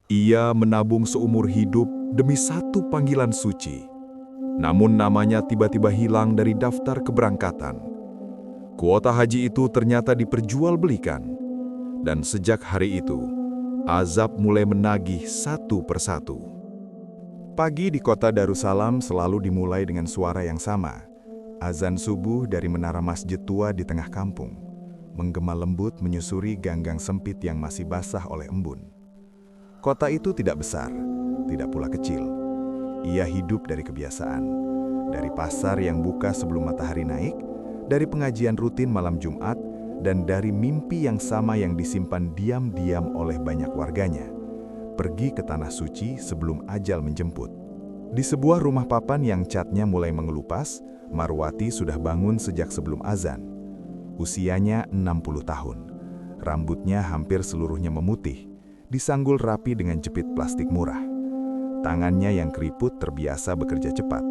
Ia menabung seumur hidup demi satu panggilan suci. Namun namanya tiba-tiba hilang dari daftar keberangkatan. Kuota haji itu ternyata diperjualbelikan. Dan sejak hari itu, azab mulai menagih satu persatu. Pagi di kota Darussalam selalu dimulai dengan suara yang sama. Azan subuh dari menara masjid tua di tengah kampung, menggema lembut menyusuri gang-gang sempit yang masih basah oleh embun. Kota itu tidak besar, tidak pula kecil. Ia hidup dari kebiasaan, dari pasar yang buka sebelum matahari naik, dari pengajian rutin malam Jumat, dan dari mimpi yang sama yang disimpan diam-diam oleh banyak warganya. Pergi ke tanah suci sebelum ajal menjemput. Di sebuah rumah papan yang catnya mulai mengelupas, Marwati sudah bangun sejak sebelum azan. Usianya 60 tahun. Rambutnya hampir seluruhnya memutih, disanggul rapi dengan jepit plastik murah. Tangannya yang keriput terbiasa bekerja cepat,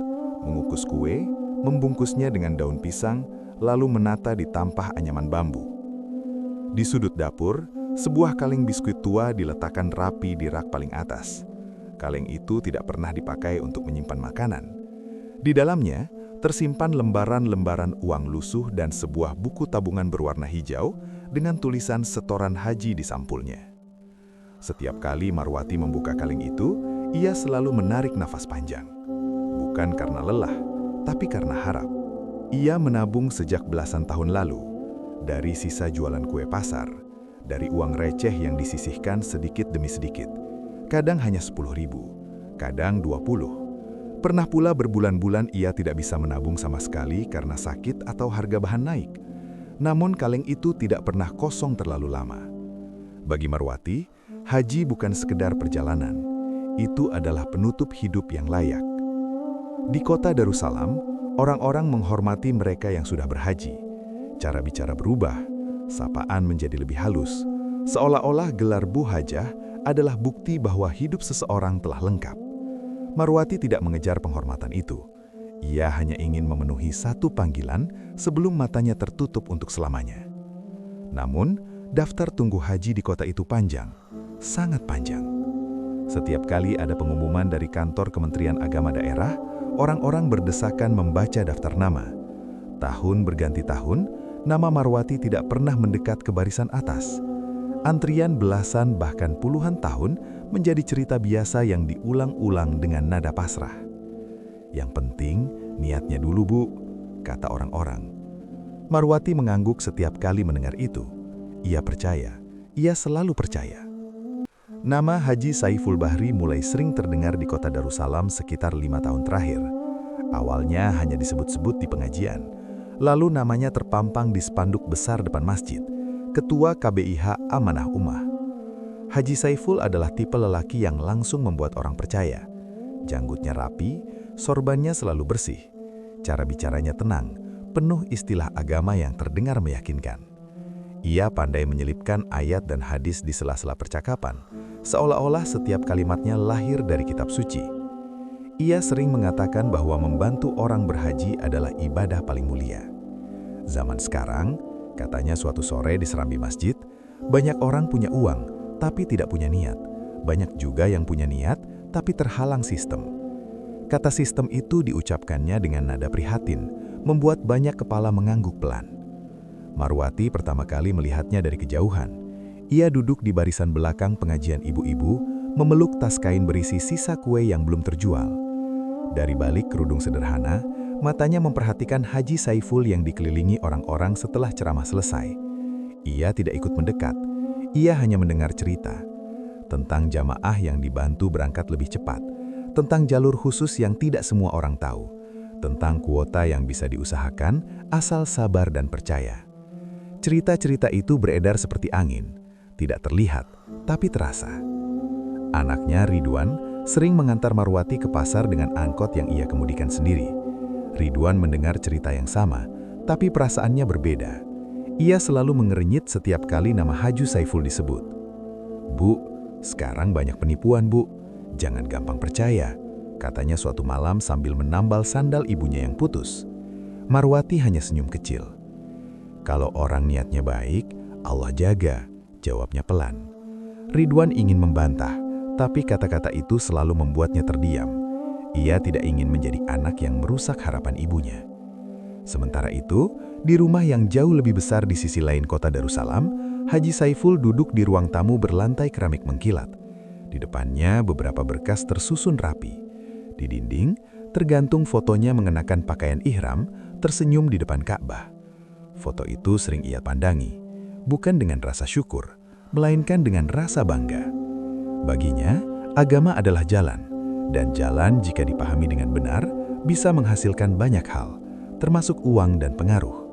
mengukus kue, membungkusnya dengan daun pisang, lalu menata di tampah anyaman bambu. Di sudut dapur, sebuah kaleng biskuit tua diletakkan rapi di rak paling atas. Kaleng itu tidak pernah dipakai untuk menyimpan makanan. Di dalamnya, tersimpan lembaran-lembaran uang lusuh dan sebuah buku tabungan berwarna hijau dengan tulisan setoran haji di sampulnya. Setiap kali Marwati membuka kaleng itu, ia selalu menarik nafas panjang. Bukan karena lelah, tapi karena harap. Ia menabung sejak belasan tahun lalu, dari sisa jualan kue pasar, dari uang receh yang disisihkan sedikit demi sedikit. Kadang hanya 10.000, kadang 20. Pernah pula berbulan-bulan ia tidak bisa menabung sama sekali karena sakit atau harga bahan naik. Namun kaleng itu tidak pernah kosong terlalu lama. Bagi Marwati, haji bukan sekedar perjalanan, itu adalah penutup hidup yang layak. Di kota Darussalam, orang-orang menghormati mereka yang sudah berhaji. Cara bicara berubah, sapaan menjadi lebih halus, seolah-olah gelar Bu Hajah adalah bukti bahwa hidup seseorang telah lengkap. Marwati tidak mengejar penghormatan itu. Ia hanya ingin memenuhi satu panggilan sebelum matanya tertutup untuk selamanya. Namun, daftar tunggu haji di kota itu panjang. Sangat panjang. Setiap kali ada pengumuman dari kantor Kementerian Agama daerah, orang-orang berdesakan membaca daftar nama. Tahun berganti tahun, nama Marwati tidak pernah mendekat ke barisan atas. Antrian belasan bahkan puluhan tahun menjadi cerita biasa yang diulang-ulang dengan nada pasrah. Yang penting, niatnya dulu, Bu, kata orang-orang. Marwati mengangguk setiap kali mendengar itu. Ia percaya, ia selalu percaya. Nama Haji Saiful Bahri mulai sering terdengar di kota Darussalam sekitar 5 tahun terakhir. Awalnya hanya disebut-sebut di pengajian. Lalu namanya terpampang di spanduk besar depan masjid. Ketua KBIH Amanah Ummah. Haji Saiful adalah tipe lelaki yang langsung membuat orang percaya. Janggutnya rapi, sorbannya selalu bersih. Cara bicaranya tenang, penuh istilah agama yang terdengar meyakinkan. Ia pandai menyelipkan ayat dan hadis di sela-sela percakapan, seolah-olah setiap kalimatnya lahir dari kitab suci. Ia sering mengatakan bahwa membantu orang berhaji adalah ibadah paling mulia. Zaman sekarang, katanya suatu sore di serambi masjid, banyak orang punya uang, tapi tidak punya niat. Banyak juga yang punya niat, tapi terhalang sistem. Kata sistem itu diucapkannya dengan nada prihatin, membuat banyak kepala mengangguk pelan. Marwati pertama kali melihatnya dari kejauhan. Ia duduk di barisan belakang pengajian ibu-ibu, memeluk tas kain berisi sisa kue yang belum terjual. Dari balik kerudung sederhana, matanya memperhatikan Haji Saiful yang dikelilingi orang-orang setelah ceramah selesai. Ia tidak ikut mendekat, ia hanya mendengar cerita. Tentang jamaah yang dibantu berangkat lebih cepat, tentang jalur khusus yang tidak semua orang tahu, tentang kuota yang bisa diusahakan asal sabar dan percaya. Cerita-cerita itu beredar seperti angin, tidak terlihat, tapi terasa. Anaknya Ridwan sering mengantar Marwati ke pasar dengan angkot yang ia kemudikan sendiri. Ridwan mendengar cerita yang sama, tapi perasaannya berbeda. Ia selalu mengerenyit setiap kali nama Haji Saiful disebut. "Bu, sekarang banyak penipuan, Bu. Jangan gampang percaya," katanya suatu malam sambil menambal sandal ibunya yang putus. Marwati hanya senyum kecil. "Kalau orang niatnya baik, Allah jaga," jawabnya pelan. Ridwan ingin membantah, Tapi kata-kata itu selalu membuatnya terdiam. Ia tidak ingin menjadi anak yang merusak harapan ibunya. Sementara itu, di rumah yang jauh lebih besar di sisi lain kota Darussalam, Haji Saiful duduk di ruang tamu berlantai keramik mengkilat. Di depannya beberapa berkas tersusun rapi. Di dinding, tergantung fotonya mengenakan pakaian ihram, tersenyum di depan Ka'bah. Foto itu sering ia pandangi, bukan dengan rasa syukur, melainkan dengan rasa bangga. Baginya, agama adalah jalan, dan jalan jika dipahami dengan benar, bisa menghasilkan banyak hal, termasuk uang dan pengaruh.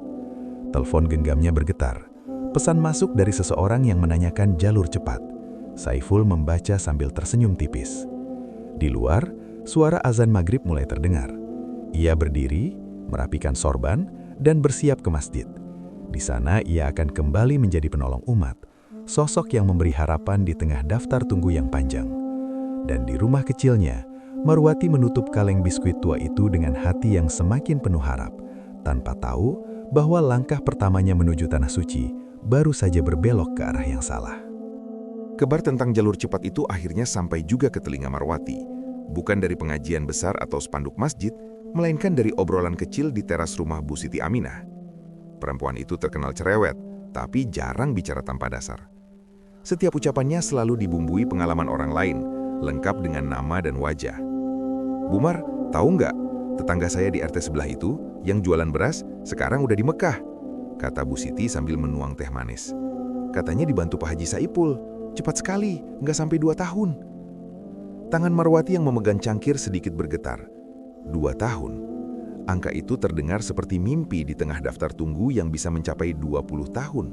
Telepon genggamnya bergetar. Pesan masuk dari seseorang yang menanyakan jalur cepat. Saiful membaca sambil tersenyum tipis. Di luar, suara azan maghrib mulai terdengar. Ia berdiri, merapikan sorban, dan bersiap ke masjid. Di sana ia akan kembali menjadi penolong umat, sosok yang memberi harapan di tengah daftar tunggu yang panjang. Dan di rumah kecilnya, Marwati menutup kaleng biskuit tua itu dengan hati yang semakin penuh harap, tanpa tahu bahwa langkah pertamanya menuju Tanah Suci baru saja berbelok ke arah yang salah. Kabar tentang jalur cepat itu akhirnya sampai juga ke telinga Marwati, bukan dari pengajian besar atau spanduk masjid, melainkan dari obrolan kecil di teras rumah Bu Siti Aminah. Perempuan itu terkenal cerewet, tapi jarang bicara tanpa dasar. Setiap ucapannya selalu dibumbui pengalaman orang lain, lengkap dengan nama dan wajah. "Bumar, tahu nggak, tetangga saya di RT sebelah itu, yang jualan beras, sekarang udah di Mekah," kata Bu Siti sambil menuang teh manis. "Katanya dibantu Pak Haji Saipul, cepat sekali, nggak sampai 2 tahun. Tangan Marwati yang memegang cangkir sedikit bergetar. 2 tahun. Angka itu terdengar seperti mimpi di tengah daftar tunggu yang bisa mencapai 20 tahun.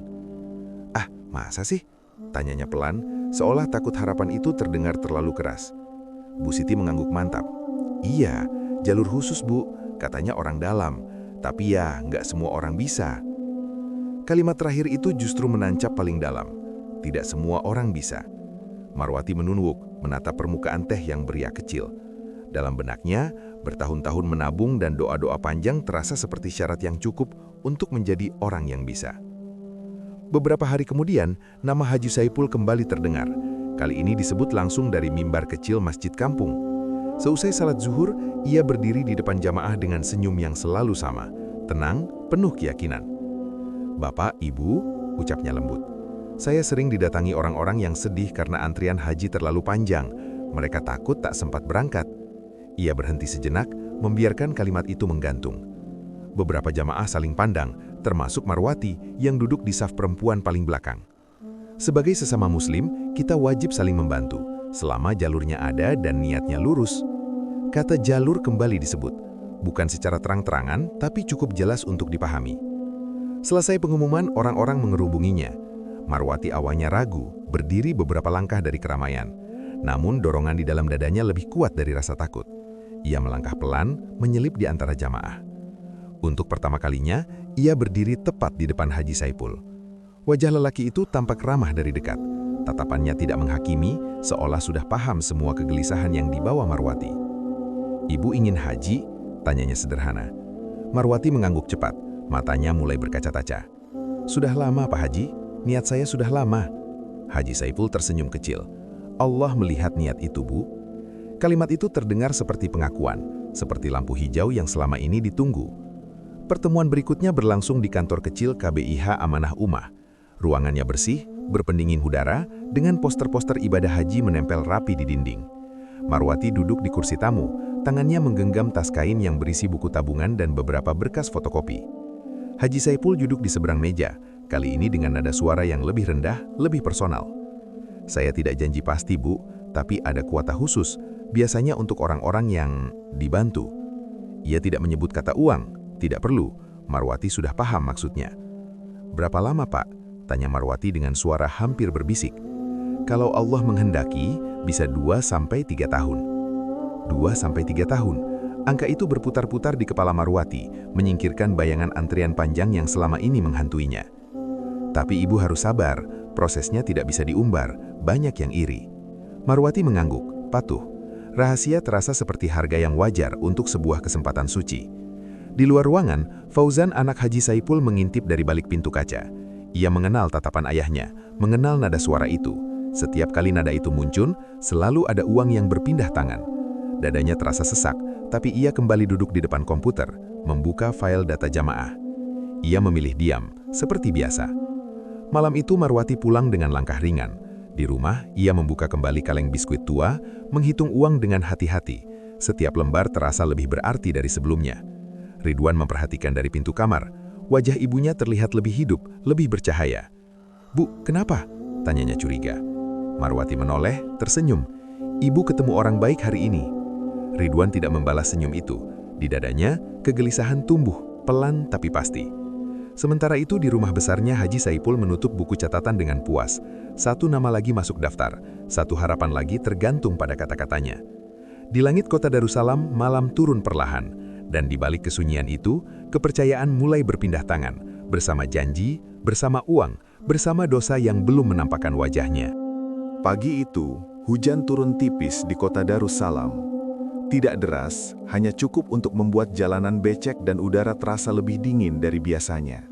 "Ah, masa sih?" tanyanya pelan, seolah takut harapan itu terdengar terlalu keras. Bu Siti mengangguk mantap. "Iya, jalur khusus Bu, katanya orang dalam. Tapi ya, nggak semua orang bisa." Kalimat terakhir itu justru menancap paling dalam. Tidak semua orang bisa. Marwati menunduk, menatap permukaan teh yang beriak kecil. Dalam benaknya, bertahun-tahun menabung dan doa-doa panjang terasa seperti syarat yang cukup untuk menjadi orang yang bisa. Beberapa hari kemudian, nama Haji Saipul kembali terdengar. Kali ini disebut langsung dari mimbar kecil masjid kampung. Seusai salat zuhur, ia berdiri di depan jamaah dengan senyum yang selalu sama, tenang, penuh keyakinan. "Bapak, Ibu," ucapnya lembut, "saya sering didatangi orang-orang yang sedih karena antrian haji terlalu panjang. Mereka takut tak sempat berangkat." Ia berhenti sejenak, membiarkan kalimat itu menggantung. Beberapa jamaah saling pandang, termasuk Marwati yang duduk di saf perempuan paling belakang. Sebagai sesama muslim, kita wajib saling membantu, selama jalurnya ada dan niatnya lurus. Kata jalur kembali disebut, bukan secara terang-terangan, tapi cukup jelas untuk dipahami. Selesai pengumuman, orang-orang mengerubunginya. Marwati awalnya ragu, berdiri beberapa langkah dari keramaian. Namun dorongan di dalam dadanya lebih kuat dari rasa takut. Ia melangkah pelan, menyelip di antara jamaah. Untuk pertama kalinya, ia berdiri tepat di depan Haji Saipul. Wajah lelaki itu tampak ramah dari dekat. Tatapannya tidak menghakimi, seolah sudah paham semua kegelisahan yang dibawa Marwati. "Ibu ingin haji?" tanyanya sederhana. Marwati mengangguk cepat, matanya mulai berkaca-kaca. "Sudah lama Pak Haji, niat saya sudah lama." Haji Saipul tersenyum kecil. "Allah melihat niat itu, Bu." Kalimat itu terdengar seperti pengakuan, seperti lampu hijau yang selama ini ditunggu. Pertemuan berikutnya berlangsung di kantor kecil KBIH Amanah Ummah. Ruangannya bersih, berpendingin udara, dengan poster-poster ibadah haji menempel rapi di dinding. Marwati duduk di kursi tamu, tangannya menggenggam tas kain yang berisi buku tabungan dan beberapa berkas fotokopi. Haji Saipul duduk di seberang meja, kali ini dengan nada suara yang lebih rendah, lebih personal. "Saya tidak janji pasti, Bu, tapi ada kuota khusus, biasanya untuk orang-orang yang dibantu." Ia tidak menyebut kata uang, tidak perlu. Marwati sudah paham maksudnya. "Berapa lama, Pak?" tanya Marwati dengan suara hampir berbisik. "Kalau Allah menghendaki, bisa 2-3 tahun." 2-3 tahun. Angka itu berputar-putar di kepala Marwati, menyingkirkan bayangan antrian panjang yang selama ini menghantuinya. "Tapi Ibu harus sabar, prosesnya tidak bisa diumbar, banyak yang iri." Marwati mengangguk, patuh. Rahasia terasa seperti harga yang wajar untuk sebuah kesempatan suci. Di luar ruangan, Fauzan anak Haji Saipul mengintip dari balik pintu kaca. Ia mengenal tatapan ayahnya, mengenal nada suara itu. Setiap kali nada itu muncul, selalu ada uang yang berpindah tangan. Dadanya terasa sesak, tapi ia kembali duduk di depan komputer, membuka file data jamaah. Ia memilih diam, seperti biasa. Malam itu Marwati pulang dengan langkah ringan. Di rumah, ia membuka kembali kaleng biskuit tua, menghitung uang dengan hati-hati. Setiap lembar terasa lebih berarti dari sebelumnya. Ridwan memperhatikan dari pintu kamar. Wajah ibunya terlihat lebih hidup, lebih bercahaya. "Bu, kenapa?" tanyanya curiga. Marwati menoleh, tersenyum. "Ibu ketemu orang baik hari ini." Ridwan tidak membalas senyum itu. Di dadanya, kegelisahan tumbuh, pelan tapi pasti. Sementara itu di rumah besarnya Haji Saiful menutup buku catatan dengan puas. Satu nama lagi masuk daftar, satu harapan lagi tergantung pada kata-katanya. Di langit kota Darussalam, malam turun perlahan. Dan di balik kesunyian itu, kepercayaan mulai berpindah tangan. Bersama janji, bersama uang, bersama dosa yang belum menampakkan wajahnya. Pagi itu, hujan turun tipis di kota Darussalam. Tidak deras, hanya cukup untuk membuat jalanan becek dan udara terasa lebih dingin dari biasanya.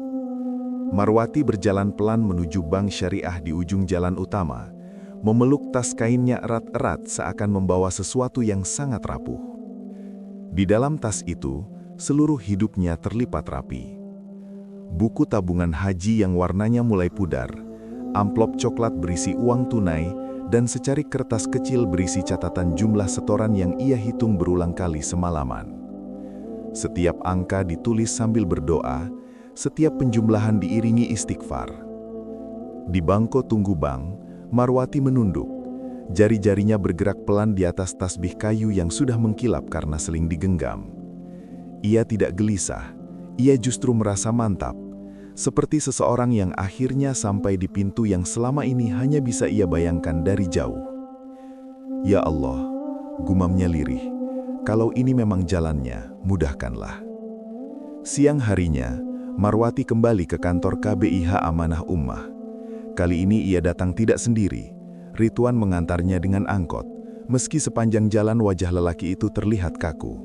Marwati berjalan pelan menuju bank syariah di ujung jalan utama, memeluk tas kainnya erat-erat seakan membawa sesuatu yang sangat rapuh. Di dalam tas itu, seluruh hidupnya terlipat rapi. Buku tabungan haji yang warnanya mulai pudar, amplop coklat berisi uang tunai, dan secarik kertas kecil berisi catatan jumlah setoran yang ia hitung berulang kali semalaman. Setiap angka ditulis sambil berdoa, setiap penjumlahan diiringi istighfar. Di bangko tunggu bank, Marwati menunduk. Jari-jarinya bergerak pelan di atas tasbih kayu yang sudah mengkilap karena seling digenggam. Ia tidak gelisah, ia justru merasa mantap. Seperti seseorang yang akhirnya sampai di pintu yang selama ini hanya bisa ia bayangkan dari jauh. "Ya Allah," gumamnya lirih, "kalau ini memang jalannya, mudahkanlah." Siang harinya, Marwati kembali ke kantor KBIH Amanah Ummah. Kali ini ia datang tidak sendiri. Ridwan mengantarnya dengan angkot, meski sepanjang jalan wajah lelaki itu terlihat kaku.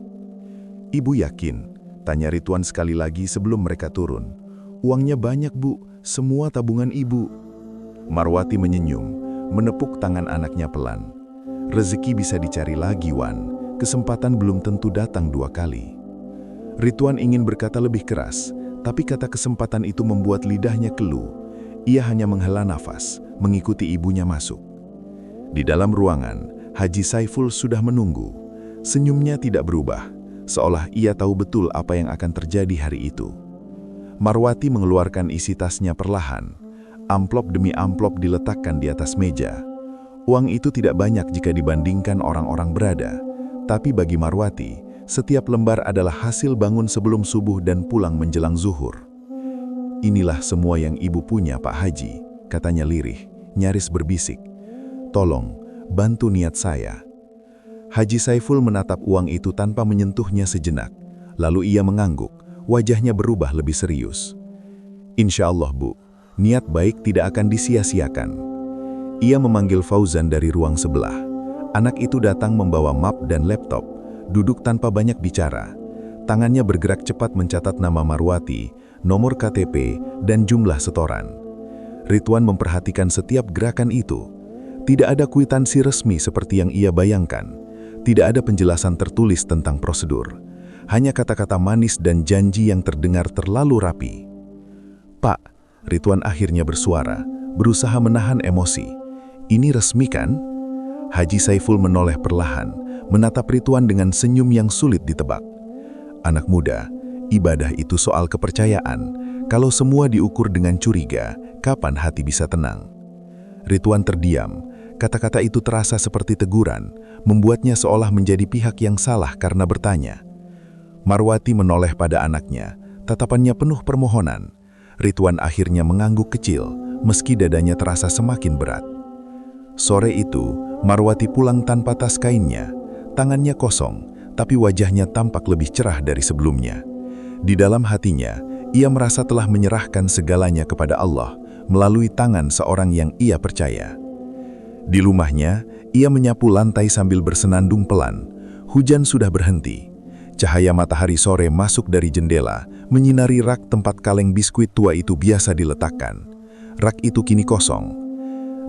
"Ibu yakin?" tanya Ridwan sekali lagi sebelum mereka turun. "Uangnya banyak, Bu. Semua tabungan Ibu." Marwati menyenyum, menepuk tangan anaknya pelan. "Rezeki bisa dicari lagi, Wan. Kesempatan belum tentu datang dua kali." Ridwan ingin berkata lebih keras, tapi kata kesempatan itu membuat lidahnya keluh. Ia hanya menghela nafas, mengikuti ibunya masuk. Di dalam ruangan, Haji Saiful sudah menunggu. Senyumnya tidak berubah, seolah ia tahu betul apa yang akan terjadi hari itu. Marwati mengeluarkan isi tasnya perlahan. Amplop demi amplop diletakkan di atas meja. Uang itu tidak banyak jika dibandingkan orang-orang berada, tapi bagi Marwati, setiap lembar adalah hasil bangun sebelum subuh dan pulang menjelang zuhur. "Inilah semua yang Ibu punya, Pak Haji," katanya lirih, nyaris berbisik. "Tolong, bantu niat saya." Haji Saiful menatap uang itu tanpa menyentuhnya sejenak, lalu ia mengangguk. Wajahnya berubah lebih serius. "Insya Allah, Bu, niat baik tidak akan disia-siakan." Ia memanggil Fauzan dari ruang sebelah. Anak itu datang membawa map dan laptop, duduk tanpa banyak bicara. Tangannya bergerak cepat mencatat nama Marwati, nomor KTP, dan jumlah setoran. Ridwan memperhatikan setiap gerakan itu. Tidak ada kwitansi resmi seperti yang ia bayangkan. Tidak ada penjelasan tertulis tentang prosedur. Hanya kata-kata manis dan janji yang terdengar terlalu rapi. "Pak," Ridwan akhirnya bersuara, berusaha menahan emosi. "Ini resmi kan?" Haji Saiful menoleh perlahan, menatap Ridwan dengan senyum yang sulit ditebak. "Anak muda, ibadah itu soal kepercayaan. Kalau semua diukur dengan curiga, kapan hati bisa tenang?" Ridwan terdiam. Kata-kata itu terasa seperti teguran, membuatnya seolah menjadi pihak yang salah karena bertanya. Marwati menoleh pada anaknya, tatapannya penuh permohonan. Ridwan akhirnya mengangguk kecil, meski dadanya terasa semakin berat. Sore itu, Marwati pulang tanpa tas kainnya. Tangannya kosong, tapi wajahnya tampak lebih cerah dari sebelumnya. Di dalam hatinya, ia merasa telah menyerahkan segalanya kepada Allah melalui tangan seorang yang ia percaya. Di rumahnya, ia menyapu lantai sambil bersenandung pelan. Hujan sudah berhenti. Cahaya matahari sore masuk dari jendela, menyinari rak tempat kaleng biskuit tua itu biasa diletakkan. Rak itu kini kosong.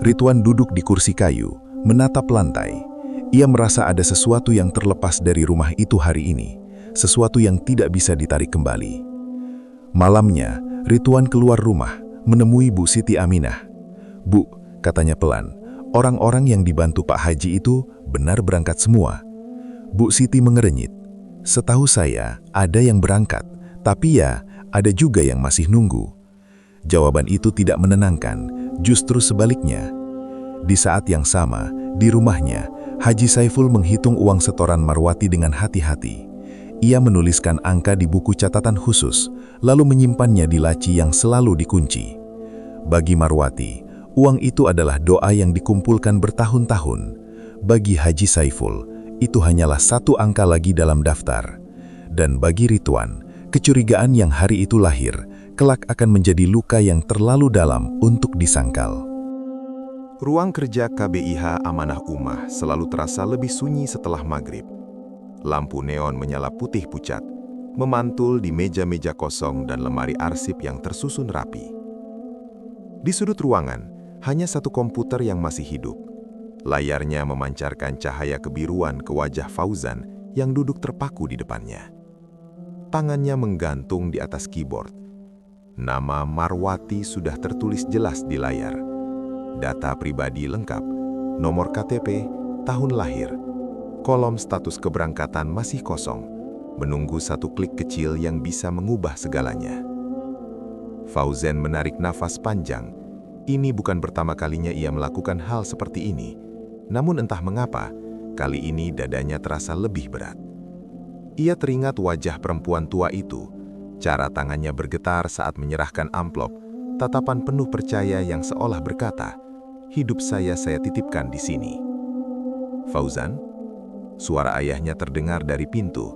Ridwan duduk di kursi kayu, menatap lantai. Ia merasa ada sesuatu yang terlepas dari rumah itu hari ini, sesuatu yang tidak bisa ditarik kembali. Malamnya, Ridwan keluar rumah, menemui Bu Siti Aminah. "Bu," katanya pelan, "orang-orang yang dibantu Pak Haji itu benar berangkat semua?" Bu Siti mengerenyit. "Setahu saya, ada yang berangkat, tapi ya, ada juga yang masih nunggu." Jawaban itu tidak menenangkan, justru sebaliknya. Di saat yang sama, di rumahnya, Haji Saiful menghitung uang setoran Marwati dengan hati-hati. Ia menuliskan angka di buku catatan khusus, lalu menyimpannya di laci yang selalu dikunci. Bagi Marwati, uang itu adalah doa yang dikumpulkan bertahun-tahun. Bagi Haji Saiful, itu hanyalah satu angka lagi dalam daftar. Dan bagi Ridwan, kecurigaan yang hari itu lahir, kelak akan menjadi luka yang terlalu dalam untuk disangkal. Ruang kerja KBIH Amanah Ummah selalu terasa lebih sunyi setelah maghrib. Lampu neon menyala putih pucat, memantul di meja-meja kosong dan lemari arsip yang tersusun rapi. Di sudut ruangan, hanya satu komputer yang masih hidup. Layarnya memancarkan cahaya kebiruan ke wajah Fauzan yang duduk terpaku di depannya. Tangannya menggantung di atas keyboard. Nama Marwati sudah tertulis jelas di layar. Data pribadi lengkap, nomor KTP, tahun lahir. Kolom status keberangkatan masih kosong, menunggu satu klik kecil yang bisa mengubah segalanya. Fauzan menarik nafas panjang. Ini bukan pertama kalinya ia melakukan hal seperti ini. Namun entah mengapa, kali ini dadanya terasa lebih berat. Ia teringat wajah perempuan tua itu, cara tangannya bergetar saat menyerahkan amplop, tatapan penuh percaya yang seolah berkata, "Hidup saya titipkan di sini." "Fauzan?" Suara ayahnya terdengar dari pintu.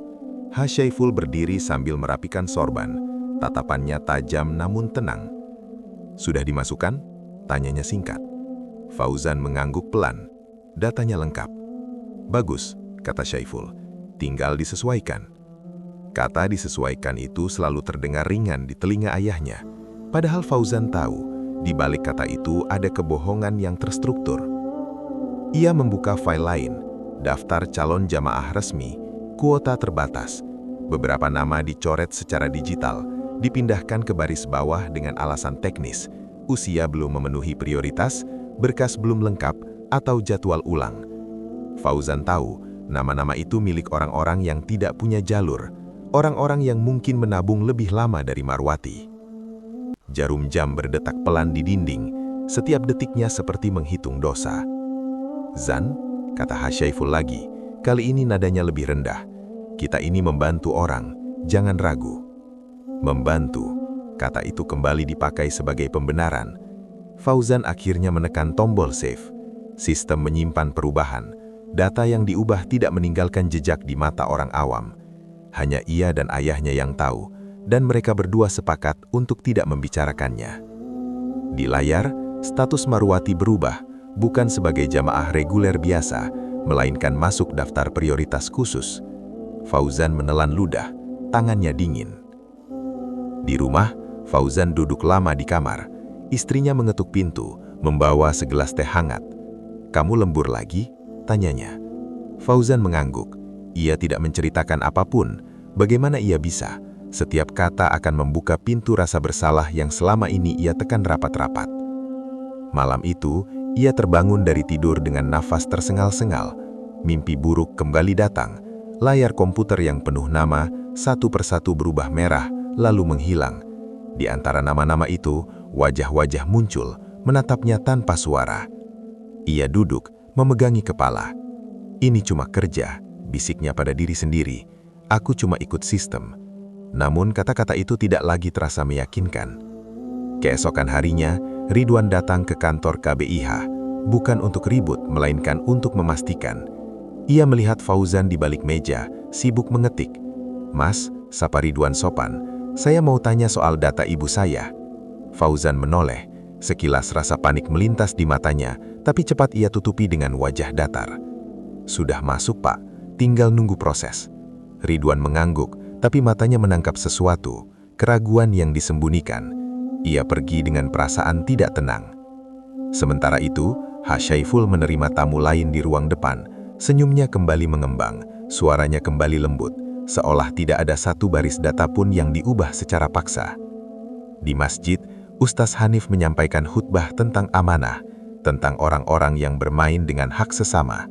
Saiful berdiri sambil merapikan sorban, tatapannya tajam namun tenang. "Sudah dimasukkan?" tanyanya singkat. Fauzan mengangguk pelan. "Datanya lengkap." "Bagus," kata Saiful. "Tinggal disesuaikan." Kata disesuaikan itu selalu terdengar ringan di telinga ayahnya. Padahal Fauzan tahu, di balik kata itu ada kebohongan yang terstruktur. Ia membuka file lain, daftar calon jamaah resmi, kuota terbatas. Beberapa nama dicoret secara digital, dipindahkan ke baris bawah dengan alasan teknis, usia belum memenuhi prioritas, berkas belum lengkap, atau jadwal ulang. Fauzan tahu, nama-nama itu milik orang-orang yang tidak punya jalur, orang-orang yang mungkin menabung lebih lama dari Marwati. Jarum jam berdetak pelan di dinding, setiap detiknya seperti menghitung dosa. "Zan," kata Saiful lagi, kali ini nadanya lebih rendah. "Kita ini membantu orang, jangan ragu." "Membantu," kata itu kembali dipakai sebagai pembenaran. Fauzan akhirnya menekan tombol save. Sistem menyimpan perubahan. Data yang diubah tidak meninggalkan jejak di mata orang awam. Hanya ia dan ayahnya yang tahu, dan mereka berdua sepakat untuk tidak membicarakannya. Di layar, status Marwati berubah, bukan sebagai jamaah reguler biasa, melainkan masuk daftar prioritas khusus. Fauzan menelan ludah, tangannya dingin. Di rumah, Fauzan duduk lama di kamar. Istrinya mengetuk pintu, membawa segelas teh hangat. "Kamu lembur lagi?" tanyanya. Fauzan mengangguk. Ia tidak menceritakan apapun. Bagaimana ia bisa? Setiap kata akan membuka pintu rasa bersalah yang selama ini ia tekan rapat-rapat. Malam itu, ia terbangun dari tidur dengan nafas tersengal-sengal. Mimpi buruk kembali datang. Layar komputer yang penuh nama, satu persatu berubah merah, lalu menghilang. Di antara nama-nama itu, wajah-wajah muncul, menatapnya tanpa suara. Ia duduk, memegangi kepala. "Ini cuma kerja," bisiknya pada diri sendiri. "Aku cuma ikut sistem." Namun kata-kata itu tidak lagi terasa meyakinkan. Keesokan harinya, Ridwan datang ke kantor KBIH, bukan untuk ribut, melainkan untuk memastikan. Ia melihat Fauzan di balik meja, sibuk mengetik. "Mas," sapa Ridwan sopan, "saya mau tanya soal data ibu saya." Fauzan menoleh. Sekilas rasa panik melintas di matanya, tapi cepat ia tutupi dengan wajah datar. "Sudah masuk, Pak. Tinggal nunggu proses." Ridwan mengangguk, tapi matanya menangkap sesuatu, keraguan yang disembunyikan. Ia pergi dengan perasaan tidak tenang. Sementara itu, Hasyaiful menerima tamu lain di ruang depan. Senyumnya kembali mengembang, suaranya kembali lembut, seolah tidak ada satu baris data pun yang diubah secara paksa. Di masjid, Ustaz Hanif menyampaikan khutbah tentang amanah, tentang orang-orang yang bermain dengan hak sesama.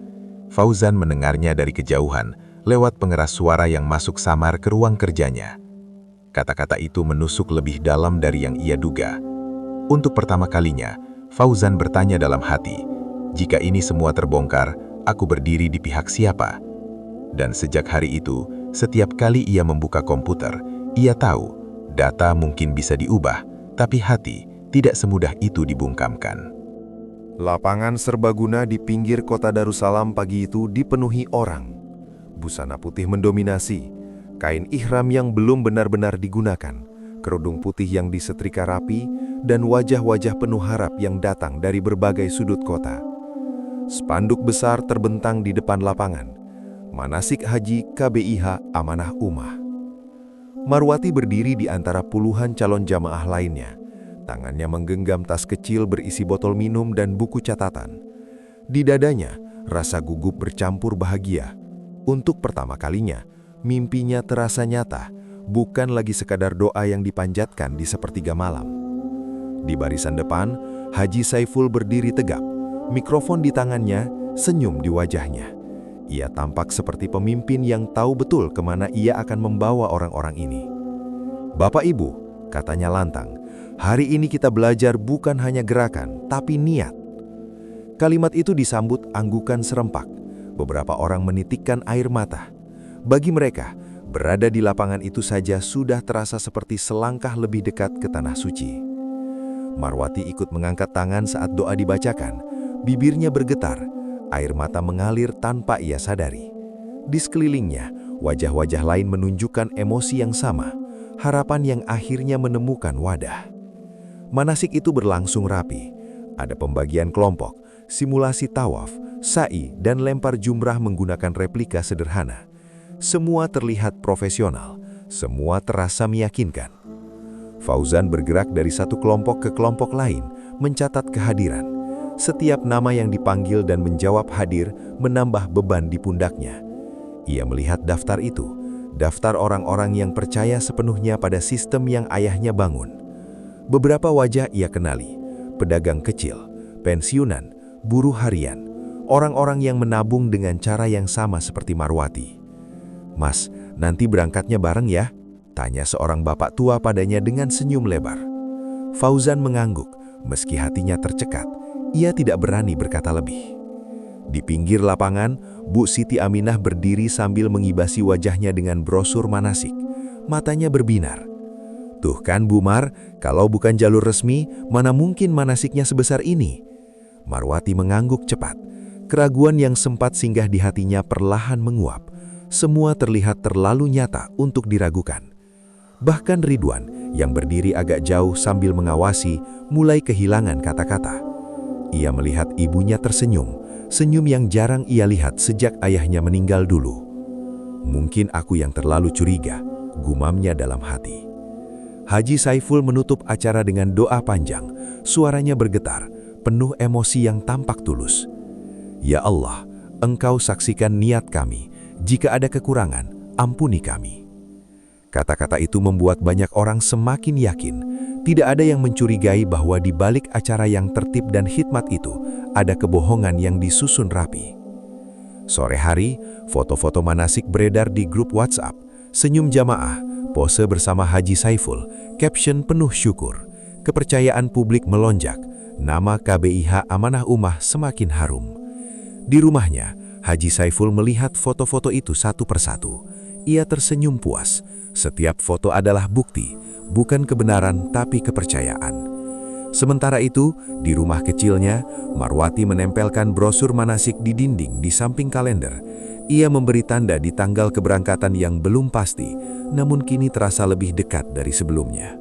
Fauzan mendengarnya dari kejauhan, lewat pengeras suara yang masuk samar ke ruang kerjanya. Kata-kata itu menusuk lebih dalam dari yang ia duga. Untuk pertama kalinya, Fauzan bertanya dalam hati, jika ini semua terbongkar, aku berdiri di pihak siapa? Dan sejak hari itu, setiap kali ia membuka komputer, ia tahu, data mungkin bisa diubah, tapi hati tidak semudah itu dibungkamkan. Lapangan serbaguna di pinggir kota Darussalam pagi itu dipenuhi orang. Busana putih mendominasi, kain ihram yang belum benar-benar digunakan, kerudung putih yang disetrika rapi, dan wajah-wajah penuh harap yang datang dari berbagai sudut kota. Spanduk besar terbentang di depan lapangan, Manasik Haji KBIH Amanah Ummah. Marwati berdiri di antara puluhan calon jamaah lainnya. Tangannya menggenggam tas kecil berisi botol minum dan buku catatan. Di dadanya, rasa gugup bercampur bahagia. Untuk pertama kalinya, mimpinya terasa nyata, bukan lagi sekadar doa yang dipanjatkan di sepertiga malam. Di barisan depan, Haji Saiful berdiri tegap, mikrofon di tangannya, senyum di wajahnya. Ia tampak seperti pemimpin yang tahu betul kemana ia akan membawa orang-orang ini. "Bapak Ibu," katanya lantang, "hari ini kita belajar bukan hanya gerakan, tapi niat." Kalimat itu disambut anggukan serempak. Beberapa orang menitikkan air mata. Bagi mereka, berada di lapangan itu saja sudah terasa seperti selangkah lebih dekat ke tanah suci. Marwati ikut mengangkat tangan saat doa dibacakan. Bibirnya bergetar, air mata mengalir tanpa ia sadari. Di sekelilingnya, wajah-wajah lain menunjukkan emosi yang sama, harapan yang akhirnya menemukan wadah. Manasik itu berlangsung rapi. Ada pembagian kelompok, simulasi tawaf, sa'i, dan lempar jumrah menggunakan replika sederhana. Semua terlihat profesional, semua terasa meyakinkan. Fauzan bergerak dari satu kelompok ke kelompok lain, mencatat kehadiran. Setiap nama yang dipanggil dan menjawab hadir menambah beban di pundaknya. Ia melihat daftar itu, daftar orang-orang yang percaya sepenuhnya pada sistem yang ayahnya bangun. Beberapa wajah ia kenali, pedagang kecil, pensiunan, buruh harian, orang-orang yang menabung dengan cara yang sama seperti Marwati. "Mas, nanti berangkatnya bareng ya?" tanya seorang bapak tua padanya dengan senyum lebar. Fauzan mengangguk, meski hatinya tercekat. Ia tidak berani berkata lebih. Di pinggir lapangan, Bu Siti Aminah berdiri sambil mengibasi wajahnya dengan brosur manasik. Matanya berbinar. "Tuh kan Bu Mar, kalau bukan jalur resmi, mana mungkin manasiknya sebesar ini?" Marwati mengangguk cepat. Keraguan yang sempat singgah di hatinya perlahan menguap. Semua terlihat terlalu nyata untuk diragukan. Bahkan Ridwan, yang berdiri agak jauh sambil mengawasi, mulai kehilangan kata-kata. Ia melihat ibunya tersenyum, senyum yang jarang ia lihat sejak ayahnya meninggal dulu. "Mungkin aku yang terlalu curiga," gumamnya dalam hati. Haji Saiful menutup acara dengan doa panjang, suaranya bergetar, penuh emosi yang tampak tulus. "Ya Allah, Engkau saksikan niat kami, jika ada kekurangan, ampuni kami." Kata-kata itu membuat banyak orang semakin yakin, tidak ada yang mencurigai bahwa di balik acara yang tertib dan khidmat itu, ada kebohongan yang disusun rapi. Sore hari, foto-foto manasik beredar di grup WhatsApp, senyum jamaah, pose bersama Haji Saiful, caption penuh syukur. Kepercayaan publik melonjak, nama KBIH Amanah Ummah semakin harum. Di rumahnya, Haji Saiful melihat foto-foto itu satu persatu. Ia tersenyum puas. Setiap foto adalah bukti, bukan kebenaran tapi kepercayaan. Sementara itu, di rumah kecilnya, Marwati menempelkan brosur manasik di dinding di samping kalender. Ia memberi tanda di tanggal keberangkatan yang belum pasti, namun kini terasa lebih dekat dari sebelumnya.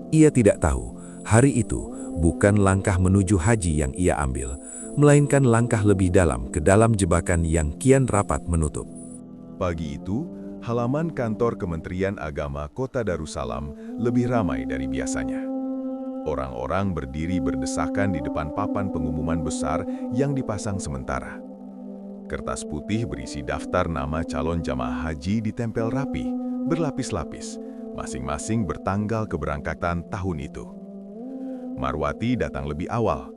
Ia tidak tahu, hari itu bukan langkah menuju haji yang ia ambil, melainkan langkah lebih dalam ke dalam jebakan yang kian rapat menutup. Pagi itu, halaman kantor Kementerian Agama Kota Darussalam lebih ramai dari biasanya. Orang-orang berdiri berdesakan di depan papan pengumuman besar yang dipasang sementara. Kertas putih berisi daftar nama calon jamaah haji ditempel rapi, berlapis-lapis, masing-masing bertanggal keberangkatan tahun itu. Marwati datang lebih awal.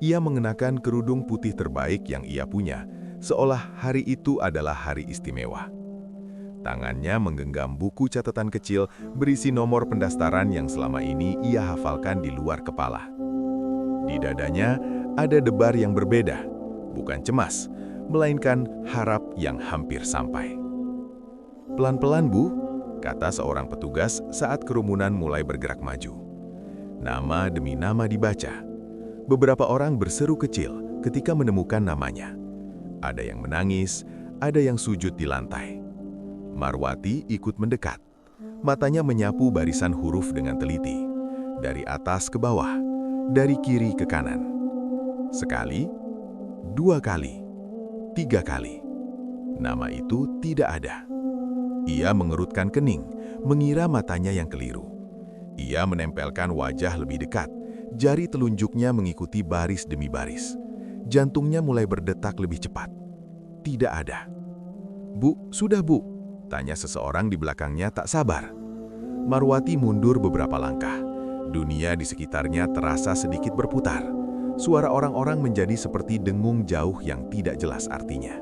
Ia mengenakan kerudung putih terbaik yang ia punya, seolah hari itu adalah hari istimewa. Tangannya menggenggam buku catatan kecil berisi nomor pendaftaran yang selama ini ia hafalkan di luar kepala. Di dadanya ada debar yang berbeda, bukan cemas, melainkan harap yang hampir sampai. "Pelan-pelan, Bu," kata seorang petugas saat kerumunan mulai bergerak maju. Nama demi nama dibaca. Beberapa orang berseru kecil ketika menemukan namanya. Ada yang menangis, ada yang sujud di lantai. Marwati ikut mendekat. Matanya menyapu barisan huruf dengan teliti. Dari atas ke bawah, dari kiri ke kanan. Sekali, 2 kali, 3 kali. Nama itu tidak ada. Ia mengerutkan kening, mengira matanya yang keliru. Ia menempelkan wajah lebih dekat. Jari telunjuknya mengikuti baris demi baris. Jantungnya mulai berdetak lebih cepat. Tidak ada. "Bu, sudah, Bu," tanya seseorang di belakangnya tak sabar. Marwati mundur beberapa langkah. Dunia di sekitarnya terasa sedikit berputar. Suara orang-orang menjadi seperti dengung jauh yang tidak jelas artinya.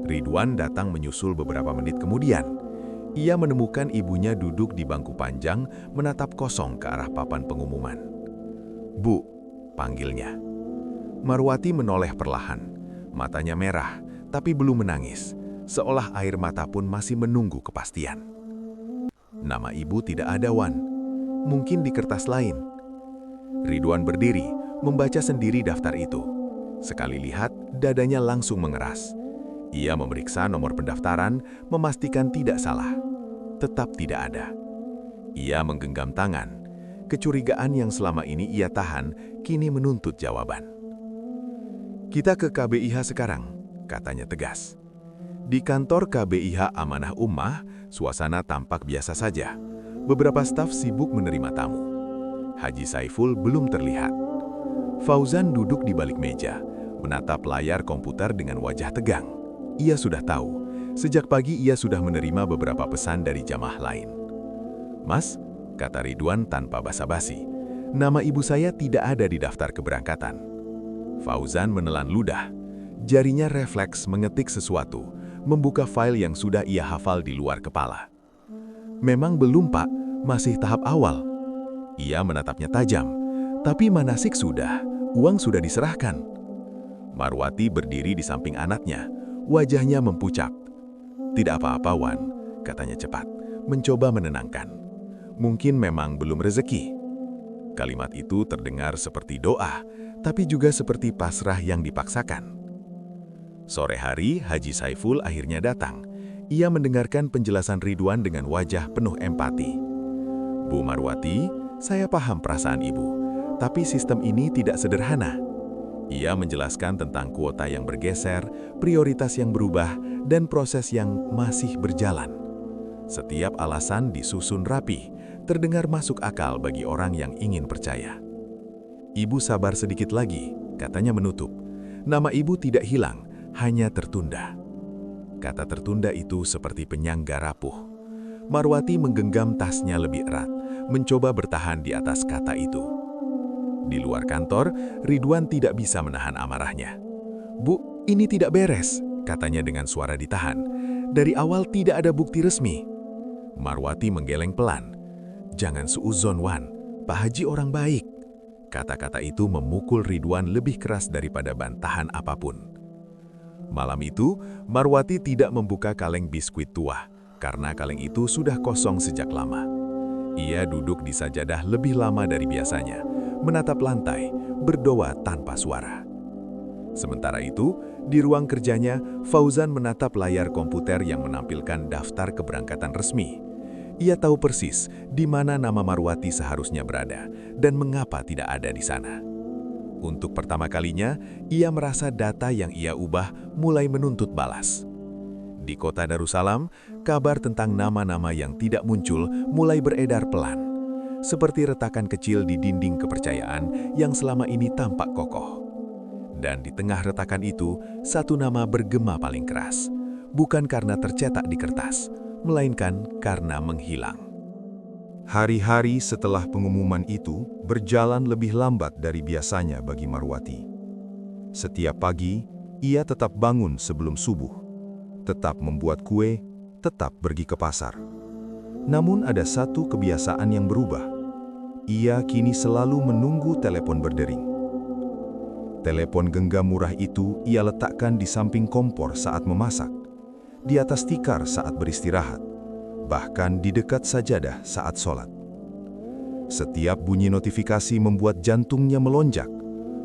Ridwan datang menyusul beberapa menit kemudian. Ia menemukan ibunya duduk di bangku panjang, menatap kosong ke arah papan pengumuman. "Bu," panggilnya. Marwati menoleh perlahan. Matanya merah, tapi belum menangis. Seolah air mata pun masih menunggu kepastian. "Nama ibu tidak ada, Wan. Mungkin di kertas lain." Ridwan berdiri, membaca sendiri daftar itu. Sekali lihat, dadanya langsung mengeras. Ia memeriksa nomor pendaftaran, memastikan tidak salah. Tetap tidak ada. Ia menggenggam tangan. Kecurigaan yang selama ini ia tahan, kini menuntut jawaban. "Kita ke KBIH sekarang," katanya tegas. Di kantor KBIH Amanah Ummah, suasana tampak biasa saja. Beberapa staf sibuk menerima tamu. Haji Saiful belum terlihat. Fauzan duduk di balik meja, menatap layar komputer dengan wajah tegang. Ia sudah tahu, sejak pagi ia sudah menerima beberapa pesan dari jamaah lain. "Mas," kata Ridwan tanpa basa-basi, "nama ibu saya tidak ada di daftar keberangkatan." Fauzan menelan ludah. Jarinya refleks mengetik sesuatu, membuka file yang sudah ia hafal di luar kepala. "Memang belum, Pak, masih tahap awal." Ia menatapnya tajam. "Tapi manasik sudah, uang sudah diserahkan." Marwati berdiri di samping anaknya, wajahnya mempucat. "Tidak apa-apa, Wan," katanya cepat, mencoba menenangkan. "Mungkin memang belum rezeki." Kalimat itu terdengar seperti doa, tapi juga seperti pasrah yang dipaksakan. Sore hari, Haji Saiful akhirnya datang. Ia mendengarkan penjelasan Ridwan dengan wajah penuh empati. "Bu Marwati, saya paham perasaan ibu, tapi sistem ini tidak sederhana." Ia menjelaskan tentang kuota yang bergeser, prioritas yang berubah, dan proses yang masih berjalan. Setiap alasan disusun rapi, terdengar masuk akal bagi orang yang ingin percaya. "Ibu sabar sedikit lagi," katanya menutup. "Nama ibu tidak hilang, hanya tertunda." Kata tertunda itu seperti penyangga rapuh. Marwati menggenggam tasnya lebih erat, mencoba bertahan di atas kata itu. Di luar kantor, Ridwan tidak bisa menahan amarahnya. "Bu, ini tidak beres," katanya dengan suara ditahan. "Dari awal tidak ada bukti resmi." Marwati menggeleng pelan. "Jangan suuzon, Wan. Pak Haji orang baik." Kata-kata itu memukul Ridwan lebih keras daripada bantahan apapun. Malam itu, Marwati tidak membuka kaleng biskuit tua, karena kaleng itu sudah kosong sejak lama. Ia duduk di sajadah lebih lama dari biasanya, menatap lantai, berdoa tanpa suara. Sementara itu, di ruang kerjanya, Fauzan menatap layar komputer yang menampilkan daftar keberangkatan resmi. Ia tahu persis di mana nama Marwati seharusnya berada dan mengapa tidak ada di sana. Untuk pertama kalinya, ia merasa data yang ia ubah mulai menuntut balas. Di kota Darussalam, kabar tentang nama-nama yang tidak muncul mulai beredar pelan. seperti retakan kecil di dinding kepercayaan yang selama ini tampak kokoh. Dan di tengah retakan itu, satu nama bergema paling keras, bukan karena tercetak di kertas, melainkan karena menghilang. Hari-hari setelah pengumuman itu berjalan lebih lambat dari biasanya bagi Marwati. Setiap pagi, ia tetap bangun sebelum subuh, tetap membuat kue, tetap pergi ke pasar. Namun ada satu kebiasaan yang berubah. Ia kini selalu menunggu telepon berdering. Telepon genggam murah itu ia letakkan di samping kompor saat memasak, di atas tikar saat beristirahat, bahkan di dekat sajadah saat sholat. Setiap bunyi notifikasi membuat jantungnya melonjak,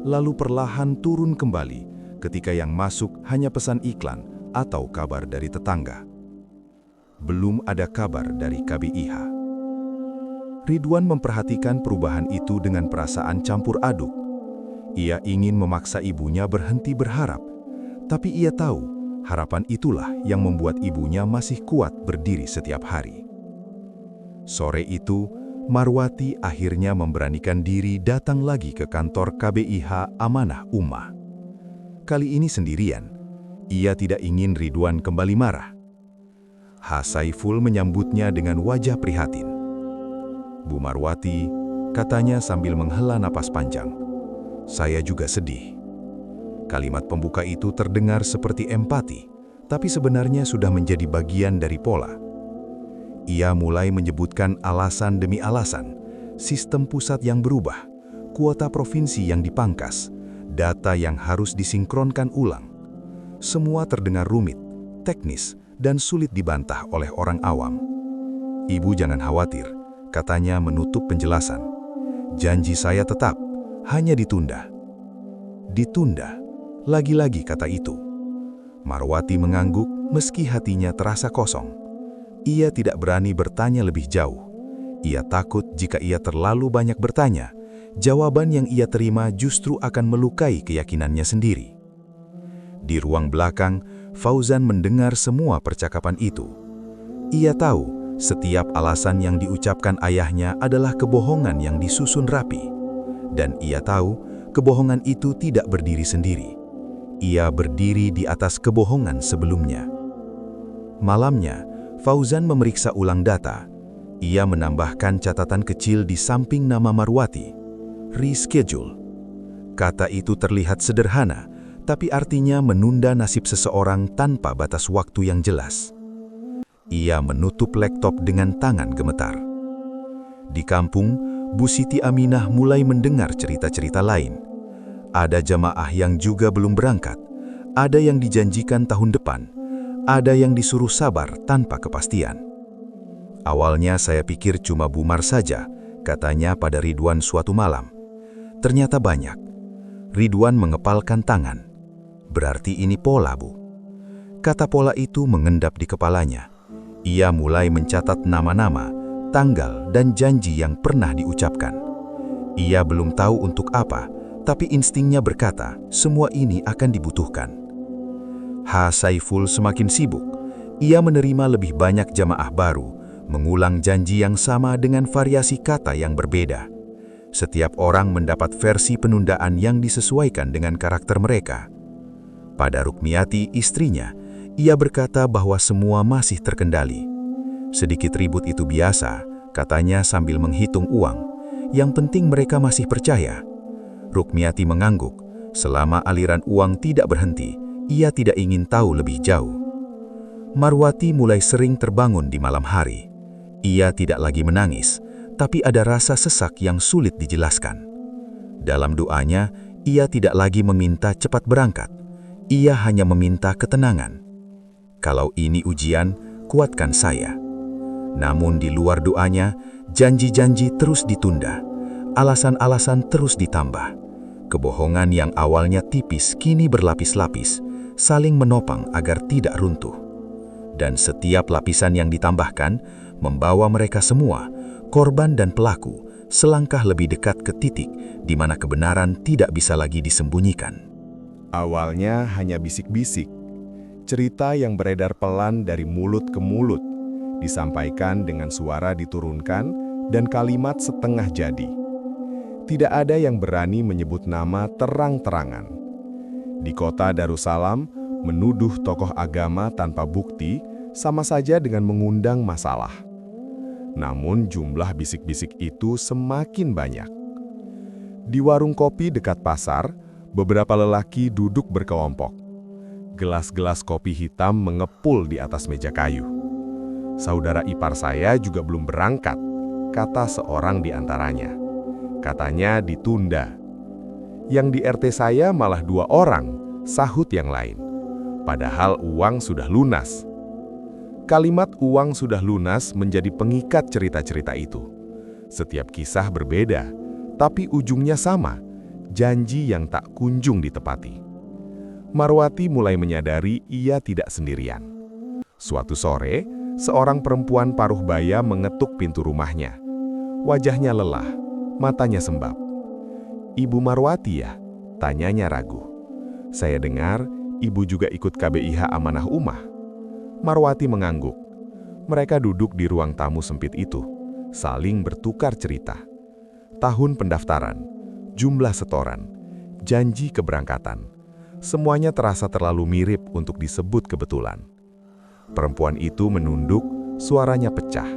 lalu perlahan turun kembali ketika yang masuk hanya pesan iklan atau kabar dari tetangga. Belum ada kabar dari KBIH. Ridwan memperhatikan perubahan itu dengan perasaan campur aduk. Ia ingin memaksa ibunya berhenti berharap, tapi ia tahu harapan itulah yang membuat ibunya masih kuat berdiri setiap hari. Sore itu, Marwati akhirnya memberanikan diri datang lagi ke kantor KBIH Amanah Ummah. Kali ini sendirian, ia tidak ingin Ridwan kembali marah. Saiful menyambutnya dengan wajah prihatin. "Bu Marwati," katanya sambil menghela napas panjang, "saya juga sedih." Kalimat pembuka itu terdengar seperti empati, tapi sebenarnya sudah menjadi bagian dari pola. Ia mulai menyebutkan alasan demi alasan, sistem pusat yang berubah, kuota provinsi yang dipangkas, data yang harus disinkronkan ulang. Semua terdengar rumit, teknis, dan sulit dibantah oleh orang awam. "Ibu jangan khawatir," katanya menutup penjelasan. "Janji saya tetap, hanya ditunda." Ditunda, lagi-lagi kata itu. Marwati mengangguk meski hatinya terasa kosong. Ia tidak berani bertanya lebih jauh. Ia takut jika ia terlalu banyak bertanya, jawaban yang ia terima justru akan melukai keyakinannya sendiri. Di ruang belakang, Fauzan mendengar semua percakapan itu. Ia tahu setiap alasan yang diucapkan ayahnya adalah kebohongan yang disusun rapi. Dan ia tahu kebohongan itu tidak berdiri sendiri. Ia berdiri di atas kebohongan sebelumnya. Malamnya, Fauzan memeriksa ulang data. Ia menambahkan catatan kecil di samping nama Marwati. Reschedule. Kata itu terlihat sederhana, tapi artinya menunda nasib seseorang tanpa batas waktu yang jelas. Ia menutup laptop dengan tangan gemetar. Di kampung, Bu Siti Aminah mulai mendengar cerita-cerita lain. Ada jamaah yang juga belum berangkat, ada yang dijanjikan tahun depan, ada yang disuruh sabar tanpa kepastian. "Awalnya saya pikir cuma Bumar saja," katanya pada Ridwan suatu malam. "Ternyata banyak." Ridwan mengepalkan tangan. "Berarti ini pola, Bu." Kata pola itu mengendap di kepalanya. Ia mulai mencatat nama-nama, tanggal, dan janji yang pernah diucapkan. Ia belum tahu untuk apa, tapi instingnya berkata semua ini akan dibutuhkan. Saiful semakin sibuk. Ia menerima lebih banyak jamaah baru, mengulang janji yang sama dengan variasi kata yang berbeda. Setiap orang mendapat versi penundaan yang disesuaikan dengan karakter mereka. Pada Rukmiati, istrinya, ia berkata bahwa semua masih terkendali. "Sedikit ribut itu biasa," katanya sambil menghitung uang. "Yang penting mereka masih percaya." Rukmiati mengangguk. Selama aliran uang tidak berhenti, ia tidak ingin tahu lebih jauh. Marwati mulai sering terbangun di malam hari. Ia tidak lagi menangis, tapi ada rasa sesak yang sulit dijelaskan. Dalam doanya, ia tidak lagi meminta cepat berangkat. Ia hanya meminta ketenangan. "Kalau ini ujian, kuatkan saya." Namun di luar doanya, janji-janji terus ditunda. Alasan-alasan terus ditambah. Kebohongan yang awalnya tipis kini berlapis-lapis, saling menopang agar tidak runtuh. Dan setiap lapisan yang ditambahkan membawa mereka semua, korban dan pelaku, selangkah lebih dekat ke titik di mana kebenaran tidak bisa lagi disembunyikan. Awalnya hanya bisik-bisik, cerita yang beredar pelan dari mulut ke mulut, disampaikan dengan suara diturunkan dan kalimat setengah jadi. Tidak ada yang berani menyebut nama terang-terangan. Di kota Darussalam, menuduh tokoh agama tanpa bukti sama saja dengan mengundang masalah. Namun jumlah bisik-bisik itu semakin banyak. Di warung kopi dekat pasar, beberapa lelaki duduk berkelompok. Gelas-gelas kopi hitam mengepul di atas meja kayu. Saudara ipar saya juga belum berangkat, kata seorang di antaranya. Katanya ditunda. Yang di RT saya malah 2 orang, sahut yang lain. Padahal uang sudah lunas. Kalimat uang sudah lunas menjadi pengikat cerita-cerita itu. Setiap kisah berbeda, tapi ujungnya sama, janji yang tak kunjung ditepati. Marwati mulai menyadari ia tidak sendirian. Suatu sore, seorang perempuan paruh baya mengetuk pintu rumahnya. Wajahnya lelah, matanya sembab. "Ibu Marwati ya?" tanyanya ragu. "Saya dengar ibu juga ikut KBIH Amanah Ummah." Marwati mengangguk. Mereka duduk di ruang tamu sempit itu, saling bertukar cerita. Tahun pendaftaran, jumlah setoran, janji keberangkatan. Semuanya terasa terlalu mirip untuk disebut kebetulan. Perempuan itu menunduk, suaranya pecah.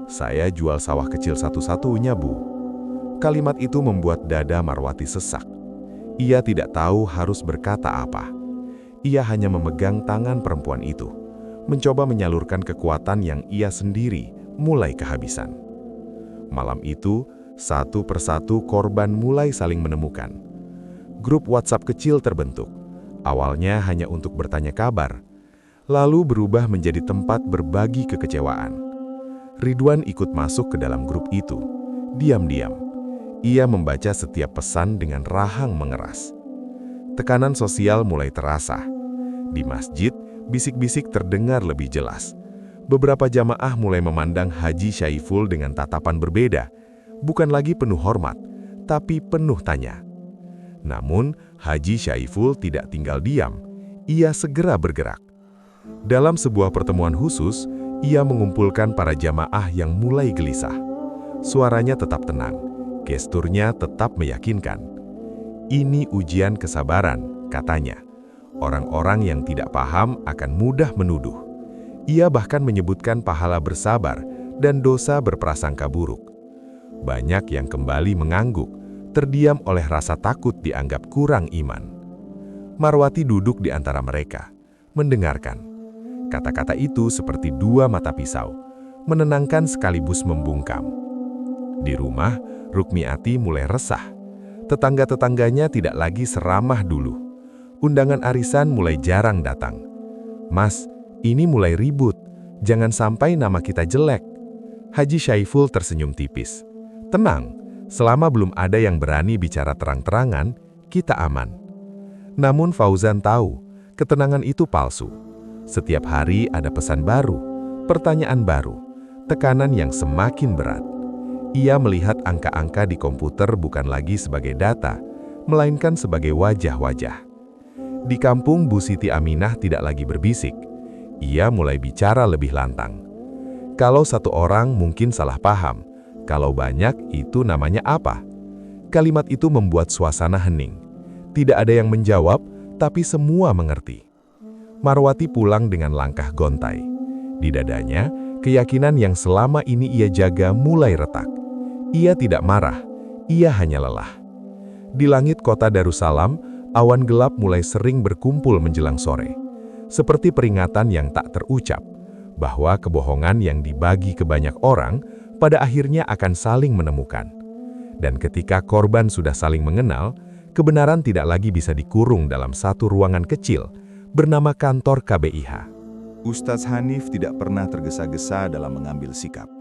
"Saya jual sawah kecil satu-satunya, Bu." Kalimat itu membuat dada Marwati sesak. Ia tidak tahu harus berkata apa. Ia hanya memegang tangan perempuan itu, mencoba menyalurkan kekuatan yang ia sendiri mulai kehabisan. Malam itu, satu persatu korban mulai saling menemukan. Grup WhatsApp kecil terbentuk. Awalnya hanya untuk bertanya kabar, lalu berubah menjadi tempat berbagi kekecewaan. Ridwan ikut masuk ke dalam grup itu. Diam-diam, ia membaca setiap pesan dengan rahang mengeras. Tekanan sosial mulai terasa. Di masjid, bisik-bisik terdengar lebih jelas. Beberapa jamaah mulai memandang Haji Syaiful dengan tatapan berbeda, bukan lagi penuh hormat, tapi penuh tanya. Namun, Haji Syaiful tidak tinggal diam. Ia segera bergerak. Dalam sebuah pertemuan khusus, ia mengumpulkan para jamaah yang mulai gelisah. Suaranya tetap tenang, gesturnya tetap meyakinkan. "Ini ujian kesabaran," katanya. "Orang-orang yang tidak paham akan mudah menuduh." Ia bahkan menyebutkan pahala bersabar dan dosa berprasangka buruk. Banyak yang kembali mengangguk, terdiam oleh rasa takut dianggap kurang iman. Marwati duduk di antara mereka, mendengarkan. Kata-kata itu seperti 2 mata pisau, menenangkan sekaligus membungkam. Di rumah, Rukmiati mulai resah. Tetangga-tetangganya tidak lagi seramah dulu. Undangan arisan mulai jarang datang. "Mas, ini mulai ribut. Jangan sampai nama kita jelek." Haji Syaiful tersenyum tipis. "Tenang, selama belum ada yang berani bicara terang-terangan, kita aman." Namun Fauzan tahu, ketenangan itu palsu. Setiap hari ada pesan baru, pertanyaan baru, tekanan yang semakin berat. Ia melihat angka-angka di komputer bukan lagi sebagai data, melainkan sebagai wajah-wajah. Di kampung, Bu Siti Aminah tidak lagi berbisik. Ia mulai bicara lebih lantang. Kalau satu orang mungkin salah paham, kalau banyak itu namanya apa? Kalimat itu membuat suasana hening. Tidak ada yang menjawab, tapi semua mengerti. Marwati pulang dengan langkah gontai. Di dadanya, keyakinan yang selama ini ia jaga mulai retak. Ia tidak marah, ia hanya lelah. Di langit kota Darussalam, awan gelap mulai sering berkumpul menjelang sore. Seperti peringatan yang tak terucap, bahwa kebohongan yang dibagi ke banyak orang pada akhirnya akan saling menemukan. Dan ketika korban sudah saling mengenal, kebenaran tidak lagi bisa dikurung dalam satu ruangan kecil bernama kantor KBIH. Ustadz Hanif tidak pernah tergesa-gesa dalam mengambil sikap.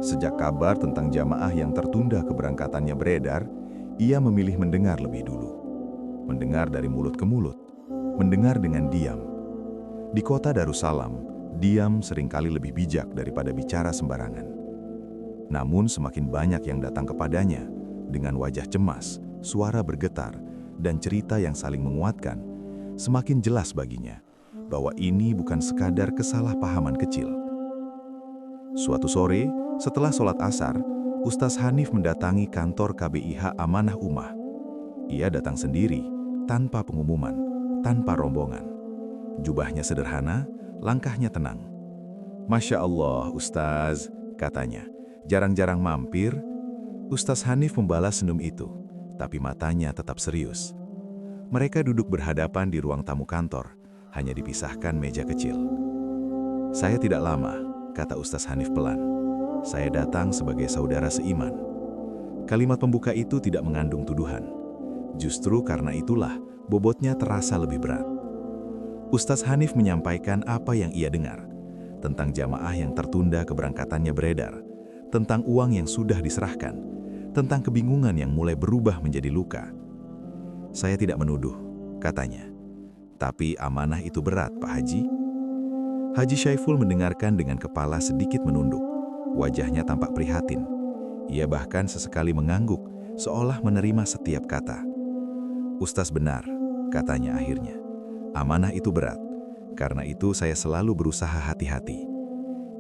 Sejak kabar tentang jamaah yang tertunda keberangkatannya beredar, ia memilih mendengar lebih dulu. Mendengar dari mulut ke mulut, mendengar dengan diam. Di kota Darussalam, diam seringkali lebih bijak daripada bicara sembarangan. Namun semakin banyak yang datang kepadanya, dengan wajah cemas, suara bergetar, dan cerita yang saling menguatkan, semakin jelas baginya bahwa ini bukan sekadar kesalahpahaman kecil. Suatu sore, Setelah sholat asar, Ustaz Hanif mendatangi kantor KBIH Amanah Ummah. Ia datang sendiri, tanpa pengumuman, tanpa rombongan. Jubahnya sederhana, langkahnya tenang. "Masya Allah, Ustaz," katanya. "Jarang-jarang mampir." Ustaz Hanif membalas senyum itu, tapi matanya tetap serius. Mereka duduk berhadapan di ruang tamu kantor, hanya dipisahkan meja kecil. "Saya tidak lama," kata Ustaz Hanif pelan. "Saya datang sebagai saudara seiman." Kalimat pembuka itu tidak mengandung tuduhan. Justru karena itulah bobotnya terasa lebih berat. Ustaz Hanif menyampaikan apa yang ia dengar, tentang jamaah yang tertunda keberangkatannya beredar, tentang uang yang sudah diserahkan, tentang kebingungan yang mulai berubah menjadi luka. "Saya tidak menuduh," katanya. "Tapi amanah itu berat, Pak Haji." Haji Syaiful mendengarkan dengan kepala sedikit menunduk. Wajahnya tampak prihatin. Ia bahkan sesekali mengangguk, seolah menerima setiap kata. "Ustaz benar," katanya akhirnya. "Amanah itu berat. Karena itu saya selalu berusaha hati-hati."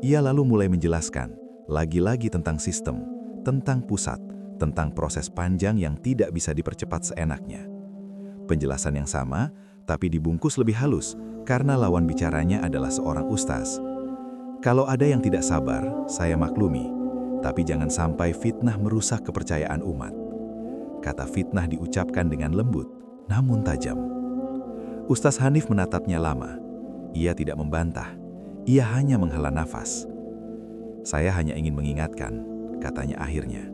Ia lalu mulai menjelaskan, lagi-lagi tentang sistem, tentang pusat, tentang proses panjang yang tidak bisa dipercepat seenaknya. Penjelasan yang sama, tapi dibungkus lebih halus, karena lawan bicaranya adalah seorang ustaz. "Kalau ada yang tidak sabar, saya maklumi, tapi jangan sampai fitnah merusak kepercayaan umat." Kata fitnah diucapkan dengan lembut, namun tajam. Ustaz Hanif menatapnya lama. Ia tidak membantah, ia hanya menghela nafas. "Saya hanya ingin mengingatkan," katanya akhirnya.